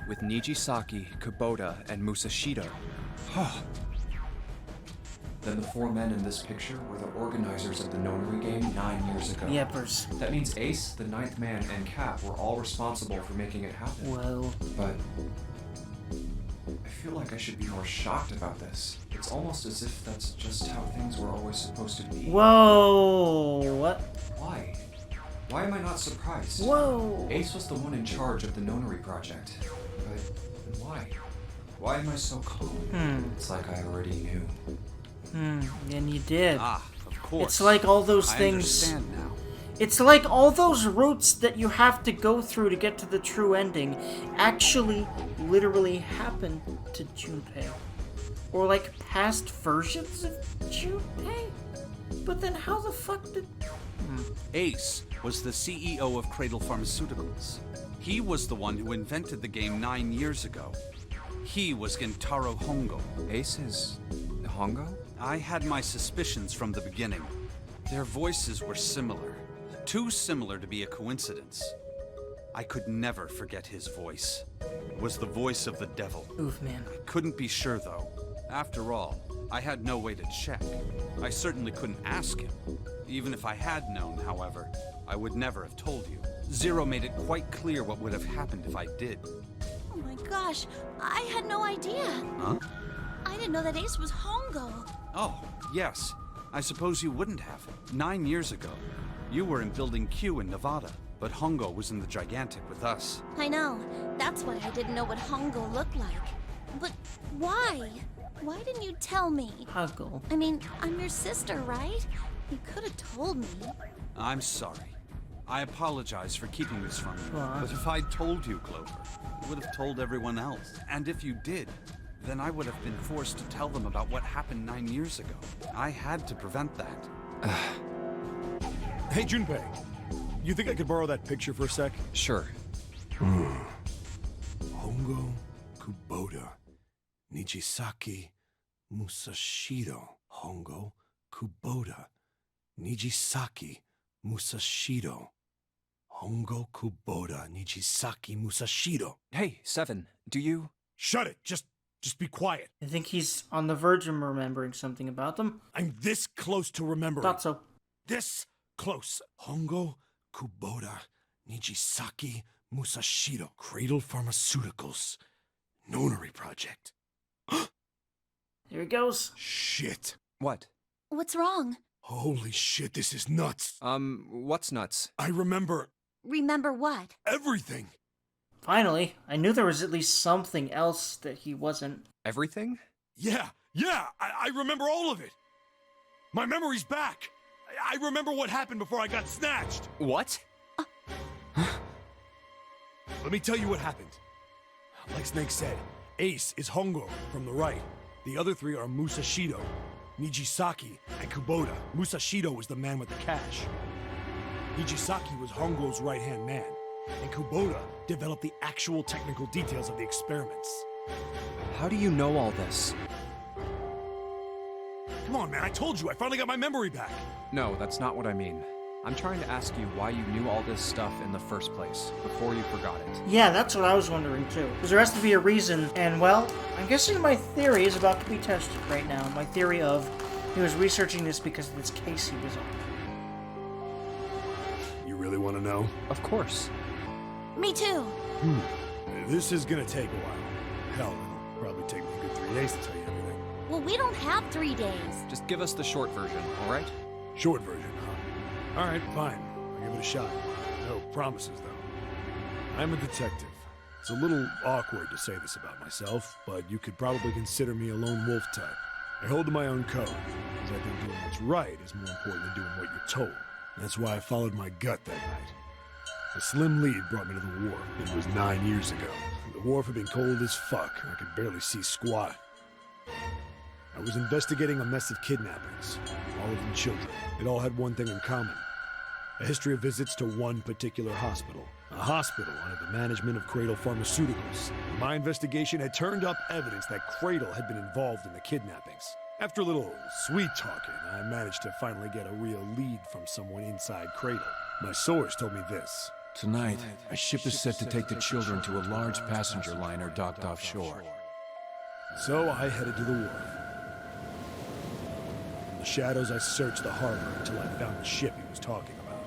With Nijisaki, Kubota, and Musashido. Huh. Then the 4 men in this picture were the organizers of the Nonary game 9 years ago. Yippers. That means Ace, the 9th man, and Cap were all responsible for making it happen. Whoa. But I feel like I should be more shocked about this. It's almost as if that's just how things were always supposed to be. Whoa. What? Why? Why am I not surprised? Whoa. Ace was the one in charge of the Nonary project. But why? Why am I so calm? It's like I already knew. And you did. Ah, of course. It's like all those I things. understand now. It's like all those routes that you have to go through to get to the true ending actually literally happen to Junpei. Or like past versions of Junpei? But then how the fuck did... Ace was the CEO of Cradle Pharmaceuticals. He was the one who invented the game 9 years ago. He was Gentaro Hongo. Ace is Hongo? I had my suspicions from the beginning. Their voices were similar. Too similar to be a coincidence. I could never forget his voice. It was the voice of the devil. Oof, man. I couldn't be sure, though. After all, I had no way to check. I certainly couldn't ask him. Even if I had known, however, I would never have told you. Zero made it quite clear what would have happened if I did. Oh my gosh, I had no idea. Huh? I didn't know that Ace was Hongo. Oh, yes. I suppose you wouldn't have. 9 years ago, you were in Building Q in Nevada, but Hongo was in the Gigantic with us. I know. That's why I didn't know what Hongo looked like. But why? Why didn't you tell me? Huggle. I mean, I'm your sister, right? You could have told me. I'm sorry. I apologize for keeping this from you. Aw. But if I'd told you, Clover, you would have told everyone else. And if you did, then I would have been forced to tell them about what happened 9 years ago. I had to prevent that. Hey, Junpei. You think I could borrow that picture for a sec? Sure. Hongo Kubota. Nijisaki Musashido. Hongo Kubota. Nijisaki Musashido. Hongo Kubota. Nijisaki Musashido. Hey, Seven, do you... Shut it! Just be quiet. I think he's on the verge of remembering something about them. I'm this close to remembering. Thought so. This close. Hongo Kubota Nijisaki Musashido. Cradle Pharmaceuticals. Nonary Project. Here he goes. Shit. What? What's wrong? Holy shit, this is nuts. What's nuts? I remember Remember what? everything. Finally, I knew there was at least something else that he wasn't. Everything? Yeah, I remember all of it. My memory's back. I remember what happened before I got snatched. What? Let me tell you what happened. Like Snake said, Ace is Hongo from the right. The other three are Musashido, Nijisaki, and Kubota. Musashido was the man with the cash. Nijisaki was Hongo's right-hand man, and Kubota developed the actual technical details of the experiments. How do you know all this? Come on, man, I told you, I finally got my memory back. No, that's not what I mean. I'm trying to ask you why you knew all this stuff in the first place, before you forgot it. Yeah, that's what I was wondering too. Because there has to be a reason, and well, I'm guessing my theory is about to be tested right now. My theory of he was researching this because of this case he was on. You really want to know? Of course. Me too. This is gonna take a while. Hell, it'll probably take me a good 3 days to tell you everything. Well, we don't have 3 days. Just give us the short version, alright? Short version, huh? Alright, fine. I'll give it a shot. No promises, though. I'm a detective. It's a little awkward to say this about myself, but you could probably consider me a lone wolf type. I hold to my own code, because I think doing what's right is more important than doing what you're told. That's why I followed my gut that night. A slim lead brought me to the wharf. It was 9 years ago. The wharf had been cold as fuck, and I could barely see squat. I was investigating a mess of kidnappings, all of them children. It all had one thing in common. A history of visits to one particular hospital. A hospital under the management of Cradle Pharmaceuticals. My investigation had turned up evidence that Cradle had been involved in the kidnappings. After a little sweet talking, I managed to finally get a real lead from someone inside Cradle. My source told me this. Tonight, a ship is set to take the children to a large passenger liner docked offshore. So I headed to the wharf. In the shadows, I searched the harbor until I found the ship he was talking about.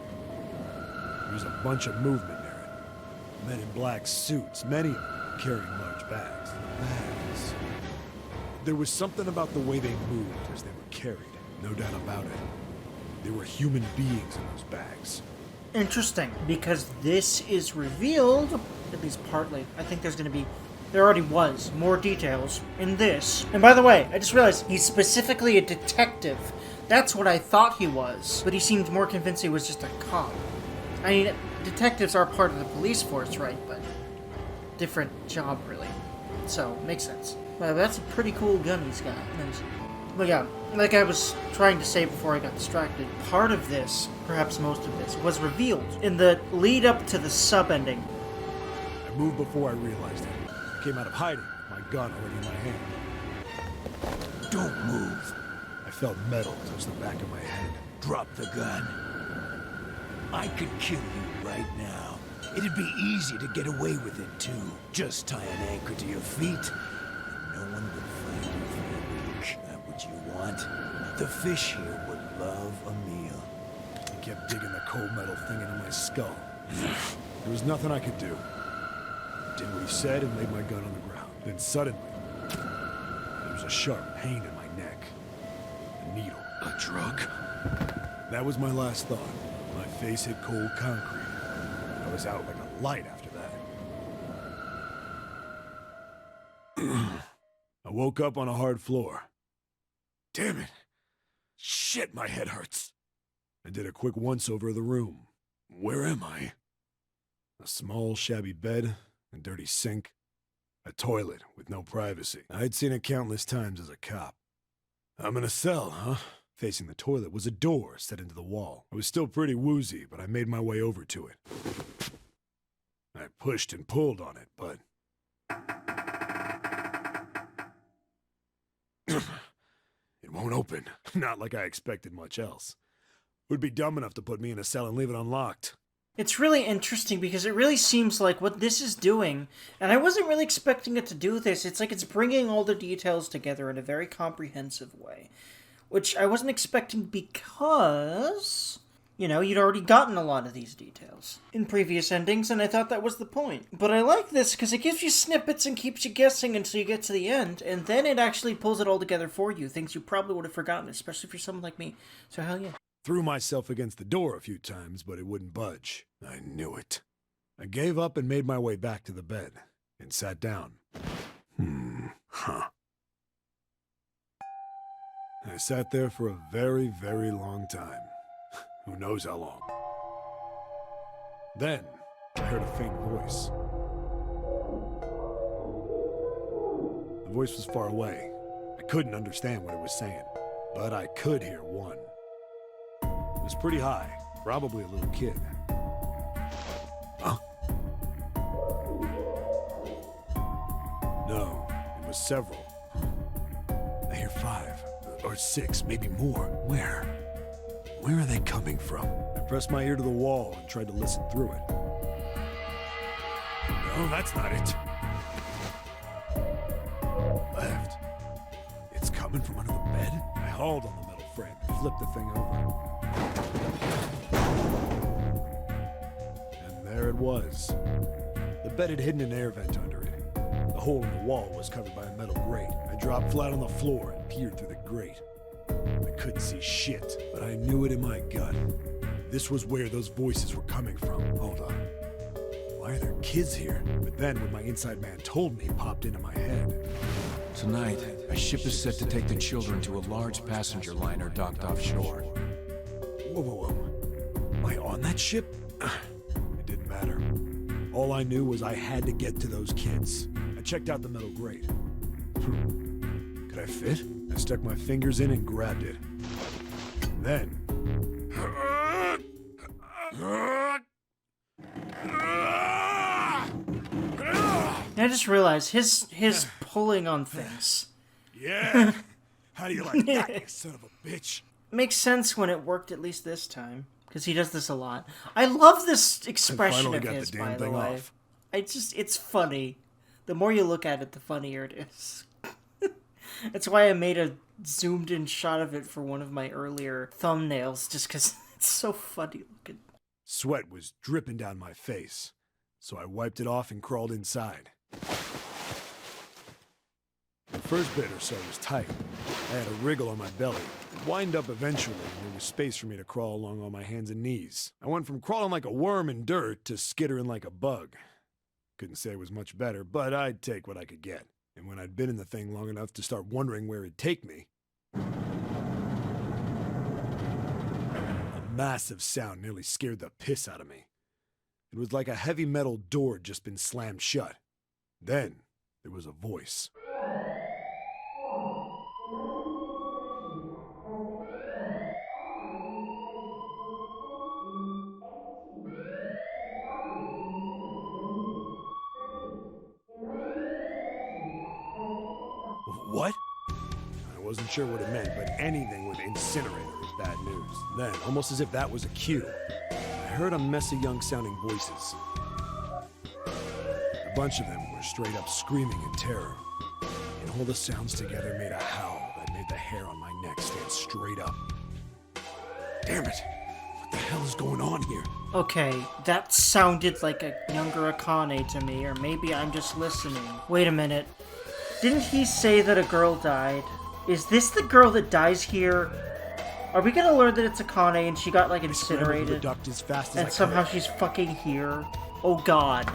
There was a bunch of movement near it. Men in black suits, many of them carrying large bags. Bags. There was something about the way they moved as they were carried. No doubt about it. There were human beings in those bags. Interesting, because this is revealed, at least partly. I think there's going to be, there already was, more details in this. And by the way, I just realized he's specifically a detective. That's what I thought he was, but he seemed more convinced he was just a cop. I mean, detectives are part of the police force, right? But different job, really. So, makes sense. Well, that's a pretty cool gun he's got. But yeah, like I was trying to say before I got distracted, part of this, perhaps most of this, was revealed in the lead up to the sub-ending. I moved before I realized it. I came out of hiding with my gun already in my hand. Don't move. I felt metal touch the back of my head. Drop the gun. I could kill you right now. It'd be easy to get away with it, too. Just tie an anchor to your feet. No one would find you for a week. That what you want? The fish here would love a meal. He kept digging the cold metal thing into my skull. There was nothing I could do. I did what he said and laid my gun on the ground. Then suddenly, there was a sharp pain in my neck. A needle. A drug? That was my last thought. My face hit cold concrete. I was out like a light after that. I woke up on a hard floor. Damn it! Shit, my head hurts. I did a quick once-over of the room. Where am I? A small, shabby bed, a dirty sink, a toilet with no privacy. I'd seen it countless times as a cop. I'm in a cell, huh? Facing the toilet was a door set into the wall. I was still pretty woozy, but I made my way over to it. I pushed and pulled on it, but... it won't open. Not like I expected much else. It would be dumb enough to put me in a cell and leave it unlocked. It's really interesting because it really seems like what this is doing, and I wasn't really expecting it to do this, it's like it's bringing all the details together in a very comprehensive way. Which I wasn't expecting because, you know, you'd already gotten a lot of these details in previous endings, and I thought that was the point. But I like this because it gives you snippets and keeps you guessing until you get to the end, and then it actually pulls it all together for you, things you probably would have forgotten, especially if you're someone like me. So hell yeah. Threw myself against the door a few times, but it wouldn't budge. I knew it. I gave up and made my way back to the bed, and sat down. I sat there for a very, very long time. Who knows how long. Then, I heard a faint voice. The voice was far away. I couldn't understand what it was saying, but I could hear one. It was pretty high, probably a little kid. Huh? No, it was several. I hear 5. Or 6, maybe more. Where? Where are they coming from? I pressed my ear to the wall and tried to listen through it. No, that's not it. Left. It's coming from under the bed? I hauled on the metal frame and flipped the thing over. And there it was. The bed had hidden an air vent under it. The hole in the wall was covered by a metal grate. I dropped flat on the floor and peered through the grate. I couldn't see shit, but I knew it in my gut. This was where those voices were coming from. Hold on. Why are there kids here? But then what my inside man told me popped into my head. Tonight, a ship is set to take the children to a large passenger liner docked offshore. Whoa, whoa, whoa. Am I on that ship? It didn't matter. All I knew was I had to get to those kids. I checked out the metal grate. Could I fit? I stuck my fingers in and grabbed it. And then... I just realized his pulling on things. Yeah? How do you like that, you son of a bitch? Makes sense when it worked, at least this time. Because he does this a lot. I love this expression of his, by the way. It's funny. The more you look at it, the funnier it is. That's why I made a zoomed-in shot of it for one of my earlier thumbnails, just because it's so funny looking. Sweat was dripping down my face, so I wiped it off and crawled inside. The first bit or so was tight. I had a wriggle on my belly. It wind up eventually, and there was space for me to crawl along on my hands and knees. I went from crawling like a worm in dirt to skittering like a bug. Couldn't say it was much better, but I'd take what I could get. And when I'd been in the thing long enough to start wondering where it'd take me, massive sound nearly scared the piss out of me. It was like a heavy metal door had just been slammed shut. Then, there was a voice. What? I wasn't sure what it meant, but anything with incinerator is bad news. Then, almost as if that was a cue, I heard a mess of young-sounding voices. A bunch of them were straight up screaming in terror. And all the sounds together made a howl that made the hair on my neck stand straight up. Damn it! What the hell is going on here? Okay, that sounded like a younger Akane to me, or maybe I'm just listening. Wait a minute. Didn't he say that a girl died? Is this the girl that dies here? Are we gonna learn that it's Akane and she got, like, incinerated? And somehow she's fucking here? Oh god.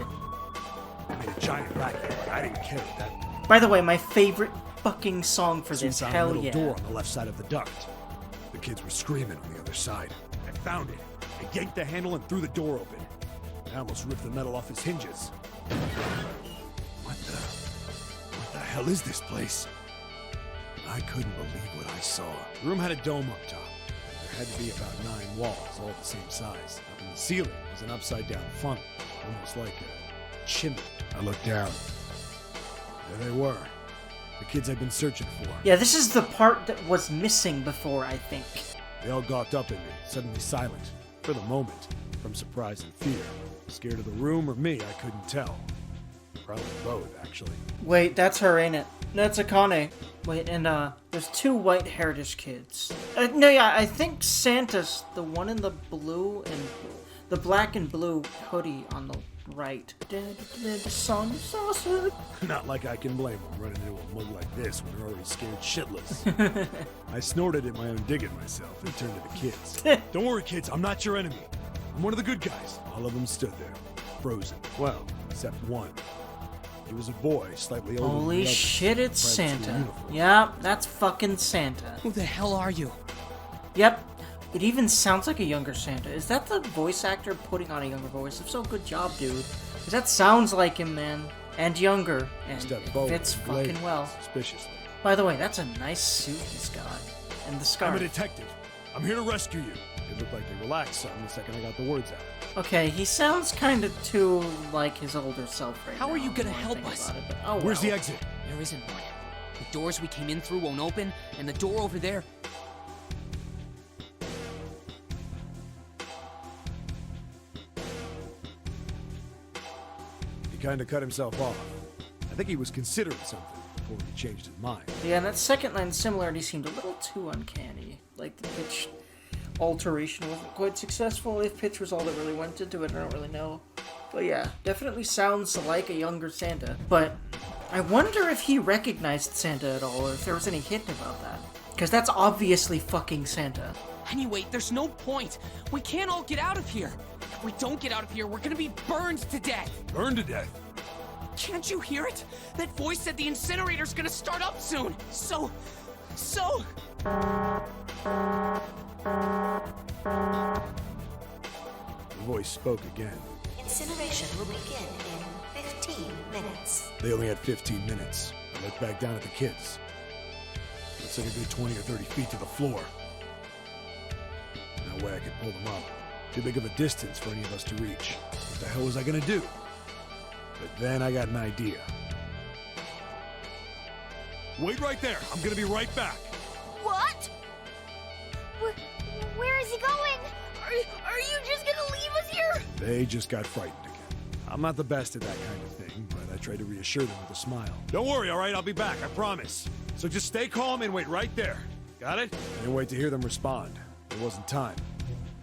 I made a giant racket, but I didn't care at that. By the way, my favorite fucking song for this, Found hell a little yeah. door on the left side of the duct. The kids were screaming on the other side. I found it. I yanked the handle and threw the door open. I almost ripped the metal off its hinges. What the hell is this place? I couldn't believe what I saw. The room had a dome up top. There had to be about 9 walls, all the same size. Up in the ceiling was an upside-down funnel, almost like a chimney. I looked down. There they were. The kids I'd been searching for. Yeah, this is the part that was missing before, I think. They all gawked up at me, suddenly silent. For the moment, from surprise and fear. Scared of the room or me, I couldn't tell. Probably both, actually. Wait, that's her, ain't it? That's Akane. Wait, and there's 2 white-hairish kids. No, yeah, I think Santa's the one in the blue and the black and blue hoodie on the right. The sun saucer. Not like I can blame them running into a mug like this when they're already scared shitless. I snorted at my own dig at myself and turned to the kids. Don't worry, kids, I'm not your enemy. I'm one of the good guys. All of them stood there, frozen. Well, except one. He was a boy, slightly older than the Holy others. shit, it's Private school Santa. uniform. Yep, that's fucking Santa. Who the hell are you? Yep. It even sounds like a younger Santa. Is that the voice actor putting on a younger voice? If so, good job, dude. Because that sounds like him, man. And younger. And Stepped it forward, fits fucking glared well. suspiciously. By the way, that's a nice suit he's got. And the scarf. I'm a detective. I'm here to rescue you. It looked like they relaxed some the second I got the words out. Okay, he sounds kind of too like his older self right now. How are you gonna the more I help think us? about it, but, oh, Where's the well. exit? There isn't one. The doors we came in through won't open, and the door over there... He kind of cut himself off. I think he was considering something before he changed his mind. Yeah, and that second line similarity seemed a little too uncanny. Like the pitch alteration wasn't quite successful. If pitch was all that really went into it, I don't really know. But yeah, definitely sounds like a younger Santa. But I wonder if he recognized Santa at all, or if there was any hint about that. Because that's obviously fucking Santa. Anyway, there's no point. We can't all get out of here. If we don't get out of here, we're gonna be burned to death. Burned to death? Can't you hear it? That voice said the incinerator's gonna start up soon. So... The voice spoke again. Incineration will begin in 15 minutes. They only had 15 minutes. I looked back down at the kids. Looks like a good 20 or 30 feet to the floor. No way I could pull them up. Too big of a distance for any of us to reach. What the hell was I gonna do? But then I got an idea. Wait right there. I'm gonna be right back. What? Where is he going? Are you just gonna leave us here? They just got frightened again. I'm not the best at that kind of thing, but I tried to reassure them with a smile. Don't worry, all right? I'll be back, I promise. So just stay calm and wait right there. Got it? I didn't wait to hear them respond. There wasn't time.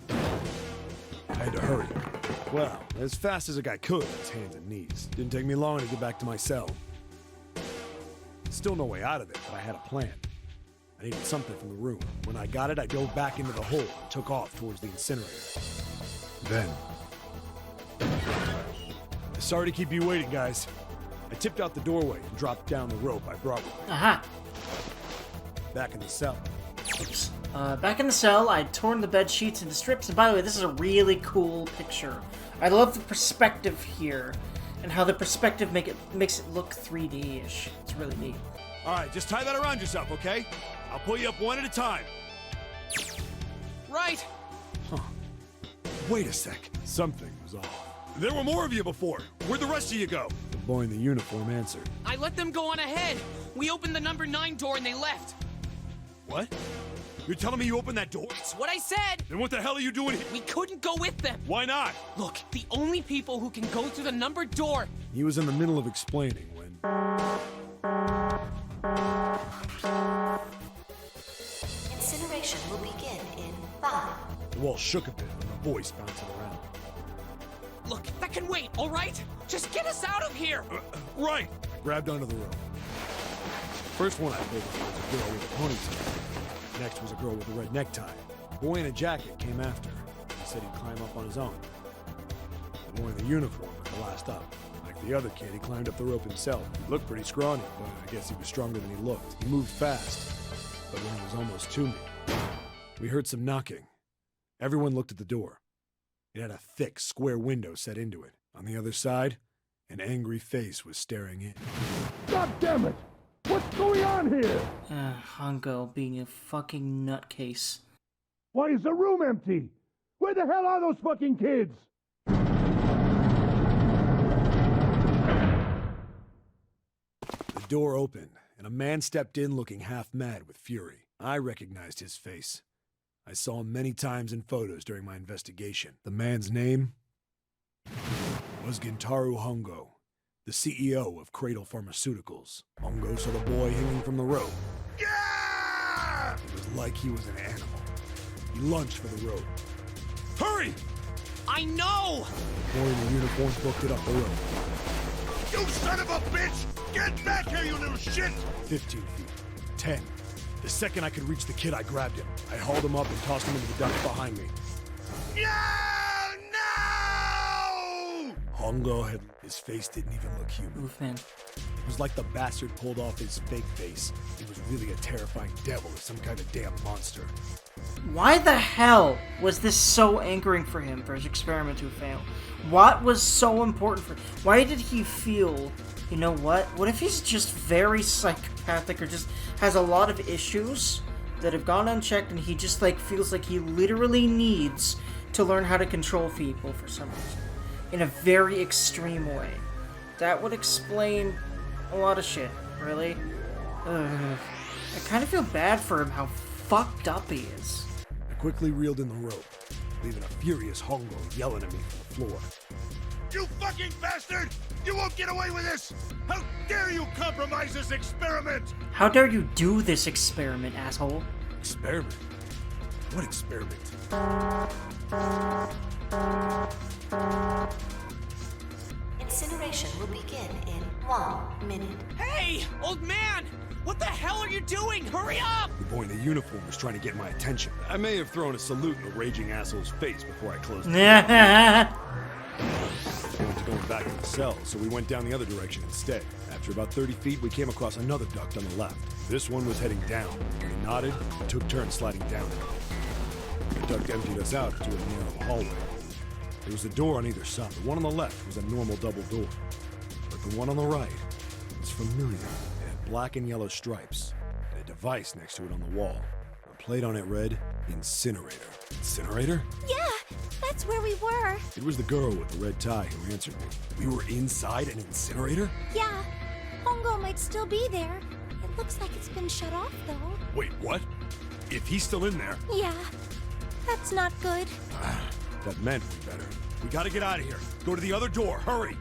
I had to hurry. Well, as fast as a guy could, on his hands and knees. Didn't take me long to get back to my cell. Still no way out of it, but I had a plan. I needed something from the room. When I got it, I dove back into the hole and took off towards the incinerator. Then... Sorry to keep you waiting, guys. I tipped out the doorway and dropped down the rope I brought with me. Aha! Back in the cell. Back in the cell, I'd torn the bed sheets into strips, and by the way, this is a really cool picture. I love the perspective here, and how the perspective makes it look 3D-ish. It's really neat. Alright, just tie that around yourself, okay? I'll pull you up one at a time. Right. Huh. Wait a sec. Something was off. There were more of you before. Where'd the rest of you go? The boy in the uniform answered. I let them go on ahead. We opened the number 9 door and they left. What? You're telling me you opened that door? That's what I said. Then what the hell are you doing here? We couldn't go with them. Why not? Look, the only people who can go through the numbered door. He was in the middle of explaining when... Incineration will begin in 5. The wall shook a bit and the voice bouncing around. Look, that can wait, all right? Just get us out of here. Right. I grabbed onto the rope. First one I pulled was a girl with a ponytail. Next was a girl with a red necktie. A boy in a jacket came after. He said he'd climb up on his own. The boy in the uniform was the last up. Like the other kid, he climbed up the rope himself. He looked pretty scrawny, but I guess he was stronger than he looked. He moved fast, but when he was almost to me, we heard some knocking. Everyone looked at the door. It had a thick, square window set into it. On the other side, an angry face was staring in. God damn it! What's going on here? Hongo being a fucking nutcase. Why is the room empty? Where the hell are those fucking kids? The door opened, and a man stepped in looking half mad with fury. I recognized his face. I saw him many times in photos during my investigation. The man's name was Gintaro Hongo, the CEO of Cradle Pharmaceuticals. Hongo saw the boy hanging from the rope. Yeah! It was like he was an animal. He lunged for the rope. Hurry! I know! The boy in the uniform booked it up the rope. You son of a bitch! Get back here, you little shit! 15 feet. 10. The second I could reach the kid, I grabbed him. I hauled him up and tossed him into the duct behind me. No! No! Hongo had... His face didn't even look human. Oof, man. It was like the bastard pulled off his fake face. He was really a terrifying devil or some kind of damn monster. Why the hell was this so angering for him, for his experiment to fail? What was so important for him? Why did he feel, you know what? What if he's just very psychopathic or just has a lot of issues that have gone unchecked and he just like feels like he literally needs to learn how to control people for some reason? In a very extreme way. That would explain a lot of shit, really. I kind of feel bad for him, how fucked up he is. I quickly reeled in the rope, leaving a furious Hongo yelling at me from the floor. You fucking bastard! You won't get away with this! How dare you compromise this experiment! How dare you do this experiment, asshole? Experiment? What experiment? Incineration will begin in 1 minute. Hey, old man! What the hell are you doing? Hurry up! The boy in the uniform was trying to get my attention. I may have thrown a salute in the raging asshole's face before I closed the door. I wanted to go back to the cell, so we went down the other direction instead. After about 30 feet, we came across another duct on the left. This one was heading down. We nodded and took turns sliding down it. The duct emptied us out into a narrow hallway. There was a door on either side. The one on the left was a normal double door. But the one on the right was familiar. It had black and yellow stripes, and a device next to it on the wall. A plate on it read, Incinerator. Incinerator? Yeah, that's where we were. It was the girl with the red tie who answered me. We were inside an incinerator? Yeah, Hongo might still be there. It looks like it's been shut off, though. Wait, what? If he's still in there... Yeah, that's not good. That meant we better. We gotta get out of here. Go to the other door, hurry!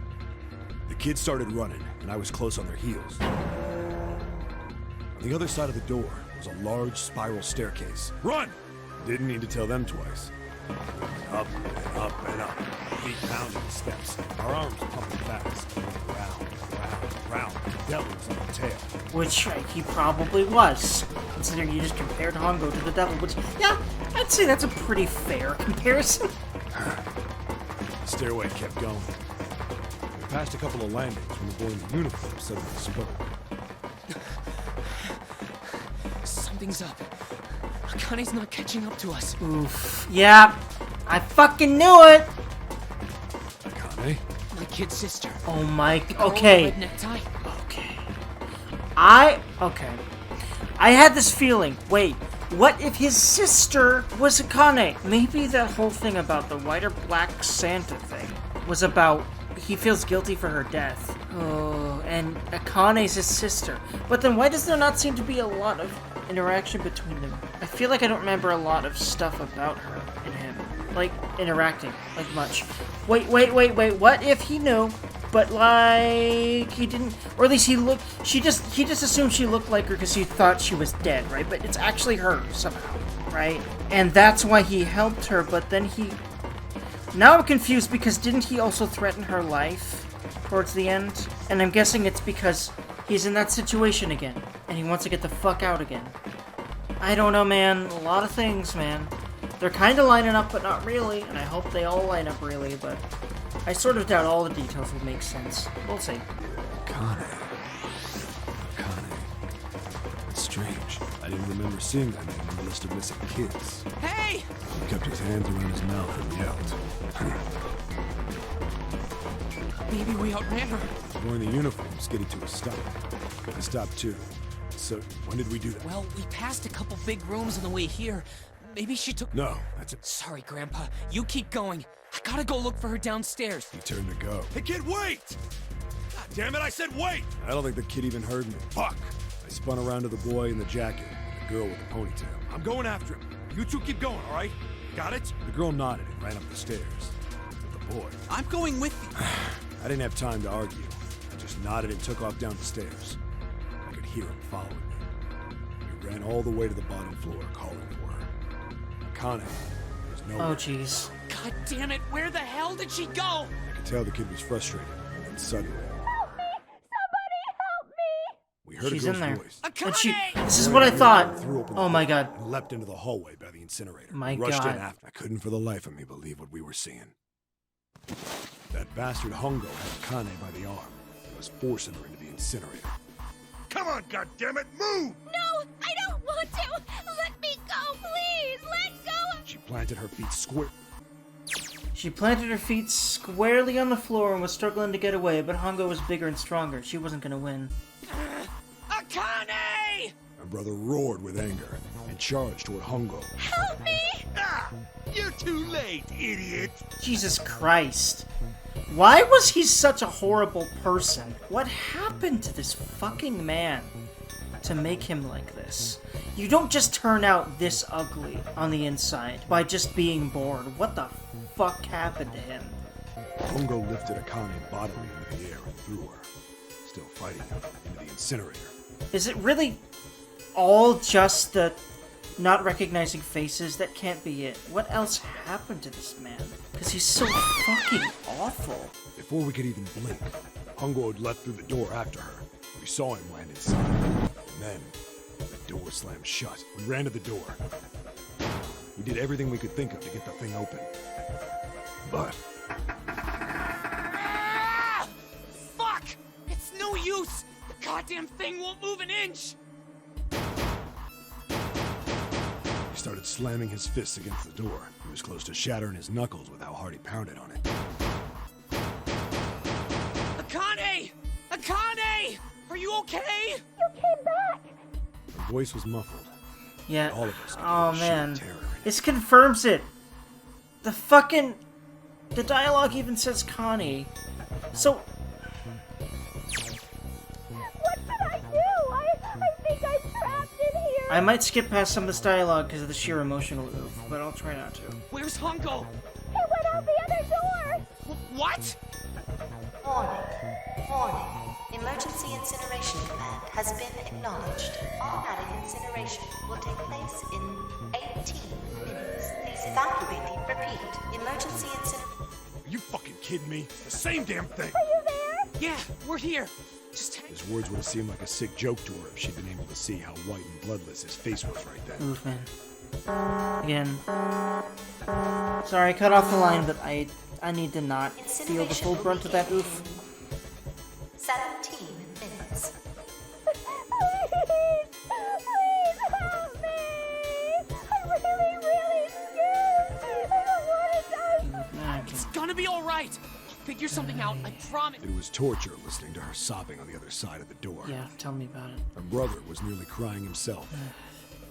The kids started running, and I was close on their heels. On the other side of the door was a large spiral staircase. Run! Didn't need to tell them twice. Up and up and up. Feet pounding the steps. Our arms pumping fast. Round, round, round. The devil was on the tail. Which he probably was. Considering you just compared Hongo to the devil, which, yeah, I'd say that's a pretty fair comparison. The stairway kept going. We passed a couple of landings when the boy in the uniform suddenly spoke. Something's up. Akane's not catching up to us. Oof. Yeah, I fucking knew it! Akane? My kid's sister. Oh my... The girl with the Okay. red necktie. Okay. Okay. I had this feeling. Wait, what if his sister was Akane? Maybe that whole thing about the white or black Santa thing was about he feels guilty for her death. Oh, and Akane's his sister. But then why does there not seem to be a lot of interaction between them? I feel like I don't remember a lot of stuff about her and him. Like, interacting. Like, much. Wait. What if he knew, but, like, he didn't... Or at least he looked... He just assumed she looked like her because he thought she was dead, right? But it's actually her, somehow, right? And that's why he helped her, but then he... Now I'm confused because didn't he also threaten her life towards the end? And I'm guessing it's because he's in that situation again, and he wants to get the fuck out again. I don't know, man. A lot of things, man. They're kind of lining up, but not really, and I hope they all line up really, but I sort of doubt all the details will make sense. We'll see. Akane. It's strange. I didn't remember seeing that name on the list of missing kids. Hey! He kept his hands around his mouth and yelled. Maybe we outran her. Wearing the uniform, skidded to a stop. I stopped too. So, when did we do that? Well, we passed a couple big rooms on the way here. Maybe she took... No, that's it. Sorry, Grandpa. You keep going. I gotta go look for her downstairs. He turned to go. Hey, kid, wait! God damn it, I said wait! I don't think the kid even heard me. Fuck! I spun around to the boy in the jacket, the girl with the ponytail. I'm going after him. You two keep going, all right? Got it? The girl nodded and ran up the stairs. The boy. I'm going with you. I didn't have time to argue. I just nodded and took off down the stairs. I could hear him following me. We ran all the way to the bottom floor, calling for her. Akane was nowhere. Oh, jeez. God damn it, where the hell did she go? I could tell the kid was frustrated, and then suddenly... Help me! Somebody help me! We heard She's a girl's in there. voice. Akane! This is what I thought. Threw open the Oh my door god. and leapt into the hallway by the incinerator. My rushed god. in after. I couldn't for the life of me believe what we were seeing. That bastard Hongo had Akane by the arm and was forcing her into the incinerator. Come on, goddammit, move! No, I don't want to! Let me go, please! Let go! She planted her feet square. She planted her feet squarely on the floor and was struggling to get away, but Hongo was bigger and stronger. She wasn't gonna win. Akane! My brother roared with anger and charged toward Hongo. Help me! Ah! You're too late, idiot! Jesus Christ. Why was he such a horrible person? What happened to this fucking man to make him like this? You don't just turn out this ugly on the inside by just being bored. What the fuck happened to him? Hongo lifted Akane bodily into the air and threw her, still fighting her, into the incinerator. Is it really all just the not recognizing faces? That can't be it. What else happened to this man? Because he's so fucking awful. Before we could even blink, Hongo had leapt through the door after her. We saw him land inside. And then, the door slammed shut. We ran to the door. We did everything we could think of to get the thing open. But... Ah! Fuck! It's no use! The goddamn thing won't move an inch! He started slamming his fists against the door. He was close to shattering his knuckles with how hard he pounded on it. Akane! Akane! Are you okay? You came back! Her voice was muffled. Yeah. All of us Oh could hear man. sheer terror. This confirms it. The dialogue even says Connie. So... What should I do? I think I'm trapped in here! I might skip past some of this dialogue because of the sheer emotional oof, but I'll try not to. Where's Hongo? He went out the other door! What? Warning. Emergency incineration command has been acknowledged. Automatic incineration will take place in 18 minutes. Please evacuate the... Repeat. Emergency incineration... Are you fucking kidding me? The same damn thing! Are you there? Yeah, we're here. Just His words would have seemed like a sick joke to her if she'd been able to see how white and bloodless his face was right then. Oof, man. Again. Sorry, I cut off the line, but I need to not feel the full brunt of that oof. 17 minutes. Please help me! gonna be all right. I'll figure something out, I promise. It was torture listening to her sobbing on the other side of the door. Yeah, tell me about it. Her brother was nearly crying himself.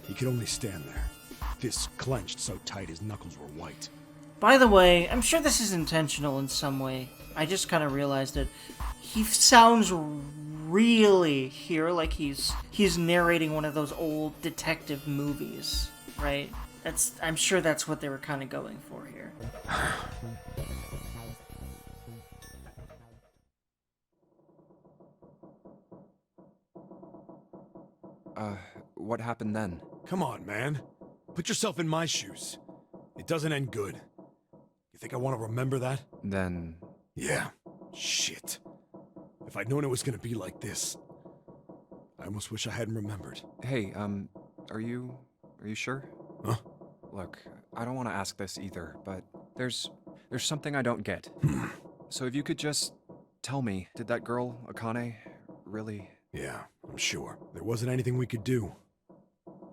He could only stand there, fists clenched so tight his knuckles were white. By the way, I'm sure this is intentional in some way. I just kind of realized it. He sounds really here like he's narrating one of those old detective movies, right? I'm sure that's what they were kind of going for here. What happened then? Come on, man. Put yourself in my shoes. It doesn't end good. You think I want to remember that? Then... Yeah. Shit. If I'd known it was gonna be like this, I almost wish I hadn't remembered. Hey, are you sure? Huh? Look, I don't want to ask this either, but there's something I don't get. So if you could just tell me, did that girl, Akane, really... Yeah, I'm sure. There wasn't anything we could do.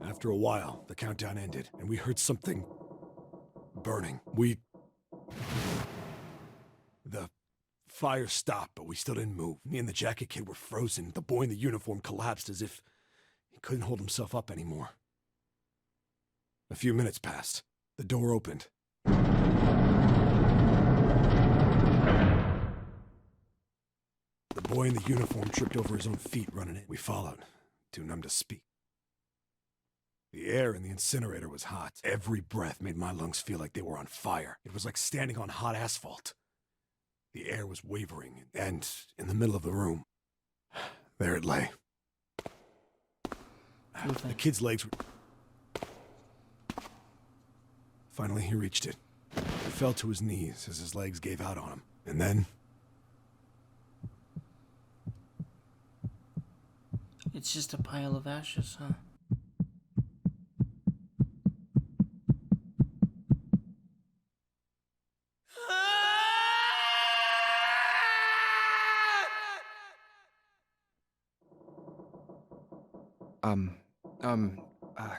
After a while, the countdown ended, and we heard something... burning. The fire stopped, but we still didn't move. Me and the jacket kid were frozen. The boy in the uniform collapsed as if he couldn't hold himself up anymore. A few minutes passed. The door opened. The boy in the uniform tripped over his own feet running in. We followed, too numb to speak. The air in the incinerator was hot. Every breath made my lungs feel like they were on fire. It was like standing on hot asphalt. The air was wavering, and in the middle of the room, there it lay. The kid's legs were... Finally, he reached it. He fell to his knees as his legs gave out on him. And then... It's just a pile of ashes, huh?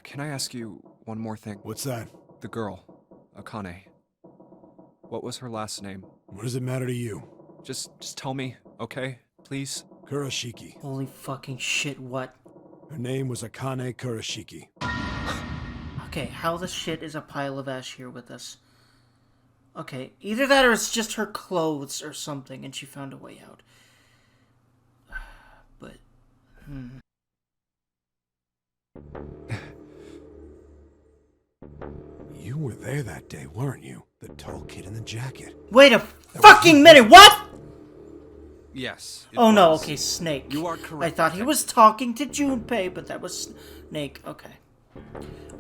Can I ask you one more thing? What's that? The girl, Akane. What was her last name? What does it matter to you? Just tell me, okay? Please? Kurashiki. Holy fucking shit, what? Her name was Akane Kurashiki. Okay, how the shit is a pile of ash here with us? Okay, either that or it's just her clothes or something and she found a way out. But, You were there that day, weren't you? The tall kid in the jacket. Wait a fucking minute, what?! Yes. Oh no, okay, Snake. You are correct. I thought he was talking to Junpei, but that was Snake. Okay.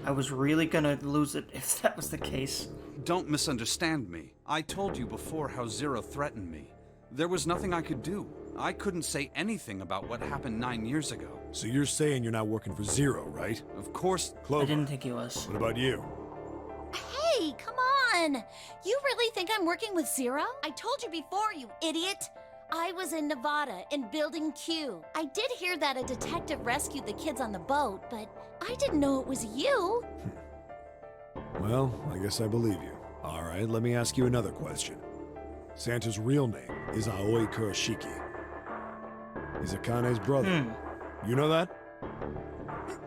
I was really gonna lose it if that was the case. Don't misunderstand me. I told you before how Zero threatened me. There was nothing I could do. I couldn't say anything about what happened 9 years ago. So you're saying you're not working for Zero, right? Of course. Clover. I didn't think he was. What about you? Hey, come on! You really think I'm working with Zero? I told you before, you idiot! I was in Nevada, in Building Q. I did hear that a detective rescued the kids on the boat, but I didn't know it was you. Well, I guess I believe you. All right, let me ask you another question. Santa's real name is Aoi Kurashiki. He's Akane's brother. You know that?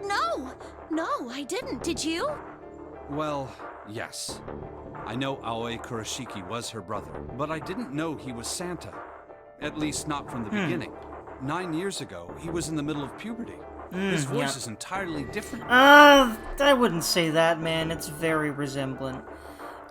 No, I didn't. Did you? Well, yes. I know Aoi Kurashiki was her brother, but I didn't know he was Santa. At least not from the beginning. 9 years ago, he was in the middle of puberty. His voice is entirely different. I wouldn't say that, man. It's very resemblant.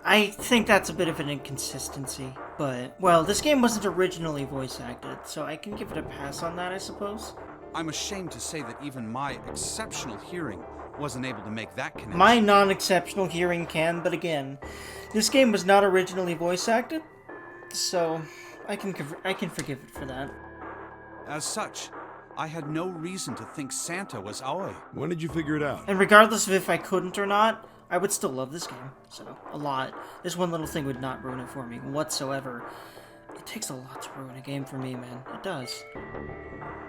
I think that's a bit of an inconsistency. But, well, this game wasn't originally voice acted, so I can give it a pass on that, I suppose. I'm ashamed to say that even my exceptional hearing wasn't able to make that connection. My non-exceptional hearing can, but again, this game was not originally voice acted, so I can forgive it for that. As such, I had no reason to think Santa was Aoi. When did you figure it out? And regardless of if I couldn't or not, I would still love this game, so, a lot. This one little thing would not ruin it for me whatsoever. It takes a lot to ruin a game for me, man. It does.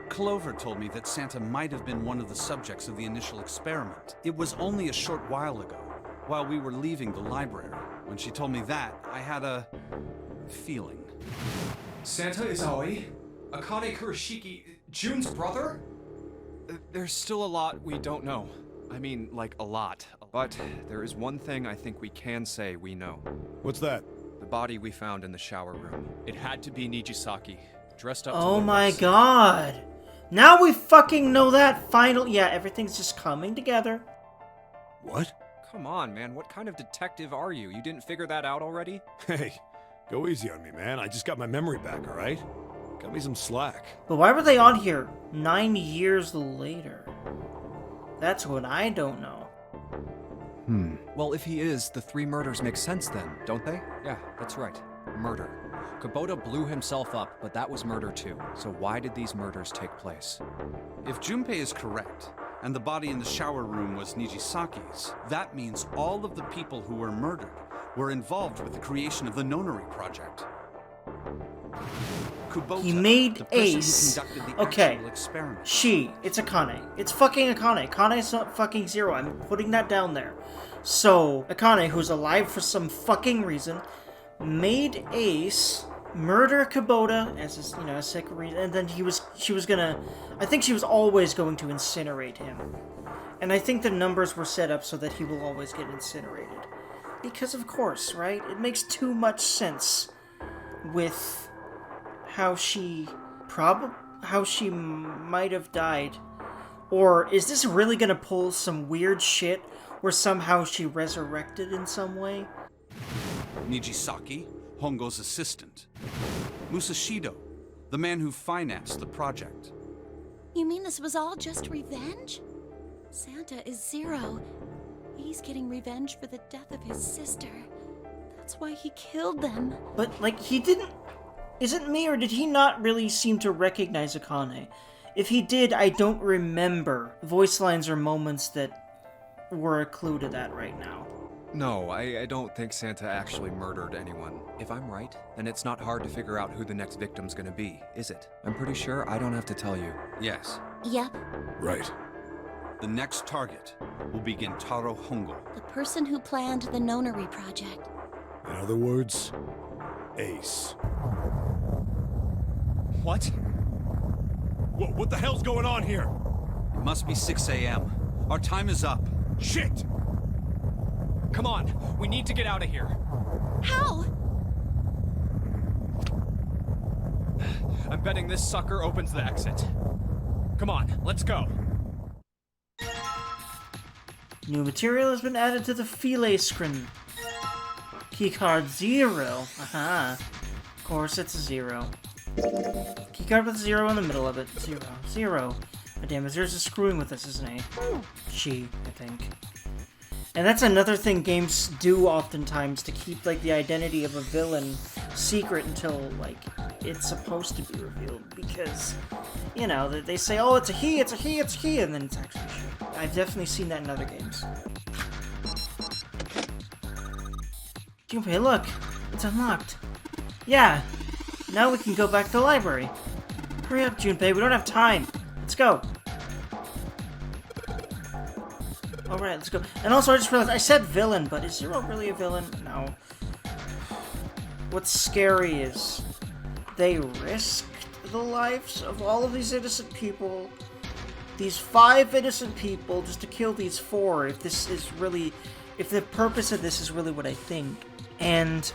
Clover told me that Santa might have been one of the subjects of the initial experiment. It was only a short while ago, while we were leaving the library. When she told me that, I had a feeling. Santa is Aoi? Akane Kurashiki, June's brother? There's still a lot we don't know. I mean, like, a lot. But there is one thing I think we can say we know. What's that? The body we found in the shower room. It had to be Nijisaki, dressed up to Oh look my like god. Now we fucking know that final. Yeah, everything's just coming together. What? Come on, man. What kind of detective are you? You didn't figure that out already? Hey, go easy on me, man. I just got my memory back, alright? Cut me some slack. But why were they on here 9 years later? That's what I don't know. Well, if he is, the 3 murders make sense then, don't they? Yeah, that's right. Murder. Kubota blew himself up, but that was murder too. So why did these murders take place? If Junpei is correct, and the body in the shower room was Nijisaki's, that means all of the people who were murdered were involved with the creation of the Nonary project. Kubota, He made the person Ace. who conducted the Okay. actual experiment. It's Akane. It's fucking Akane. Akane's not fucking Zero. I'm putting that down there. So, Akane, who's alive for some fucking reason, made Ace murder Kubota as his, a second reason, and then she was gonna, I think she was always going to incinerate him. And I think the numbers were set up so that he will always get incinerated. Because of course, right? It makes too much sense with how she might have died. Or is this really gonna pull some weird shit where somehow she resurrected in some way? Nijisaki, Hongo's assistant. Musashido, the man who financed the project. You mean this was all just revenge? Santa is Zero. He's getting revenge for the death of his sister. That's why he killed them. But, like, he didn't... Is it me, or did he not really seem to recognize Akane? If he did, I don't remember voice lines or moments that were a clue to that right now. No, I don't think Santa actually murdered anyone. If I'm right, then it's not hard to figure out who the next victim's gonna be, is it? I'm pretty sure I don't have to tell you. Yes. Yep. Right. The next target will be Gentaro Hongo. The person who planned the Nonary project. In other words, Ace. What? What the hell's going on here? It must be 6 a.m. Our time is up. Shit! Come on, we need to get out of here. How? I'm betting this sucker opens the exit. Come on, let's go. New material has been added to the File screen. Keycard 0. Aha. Of course, it's a 0. Keycard with a 0 in the middle of it. 0. 0. Oh, damn, Zero's just screwing with us, isn't he? She, I think. And that's another thing games do oftentimes, to keep, like, the identity of a villain secret until, like, it's supposed to be revealed. Because, they say, oh, it's a he, it's a he, it's a he, and then it's actually she. I've definitely seen that in other games. Junpei, look! It's unlocked. Yeah! Now we can go back to the library. Hurry up, Junpei, we don't have time! Let's go! Alright, let's go. And also, I just realized, I said villain, but is Zero really a villain? No. What's scary is they risked the lives of all of these innocent people, these 5 innocent people, just to kill these 4, if this is really, if the purpose of this is really what I think. And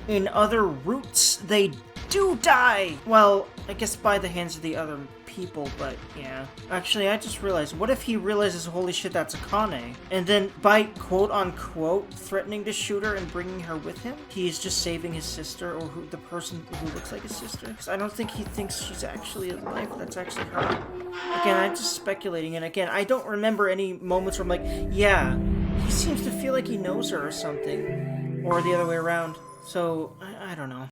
in other routes, they do die! Well, I guess by the hands of the other people, but yeah. Actually, I just realized, what if he realizes, holy shit, that's Akane, and then by quote-unquote threatening to shoot her and bringing her with him, he's just saving his sister, or the person who looks like his sister? Because I don't think he thinks she's actually alive, that's actually her. Again, I'm just speculating, and again, I don't remember any moments where I'm like, yeah, he seems to feel like he knows her or something, or the other way around. So, I don't know.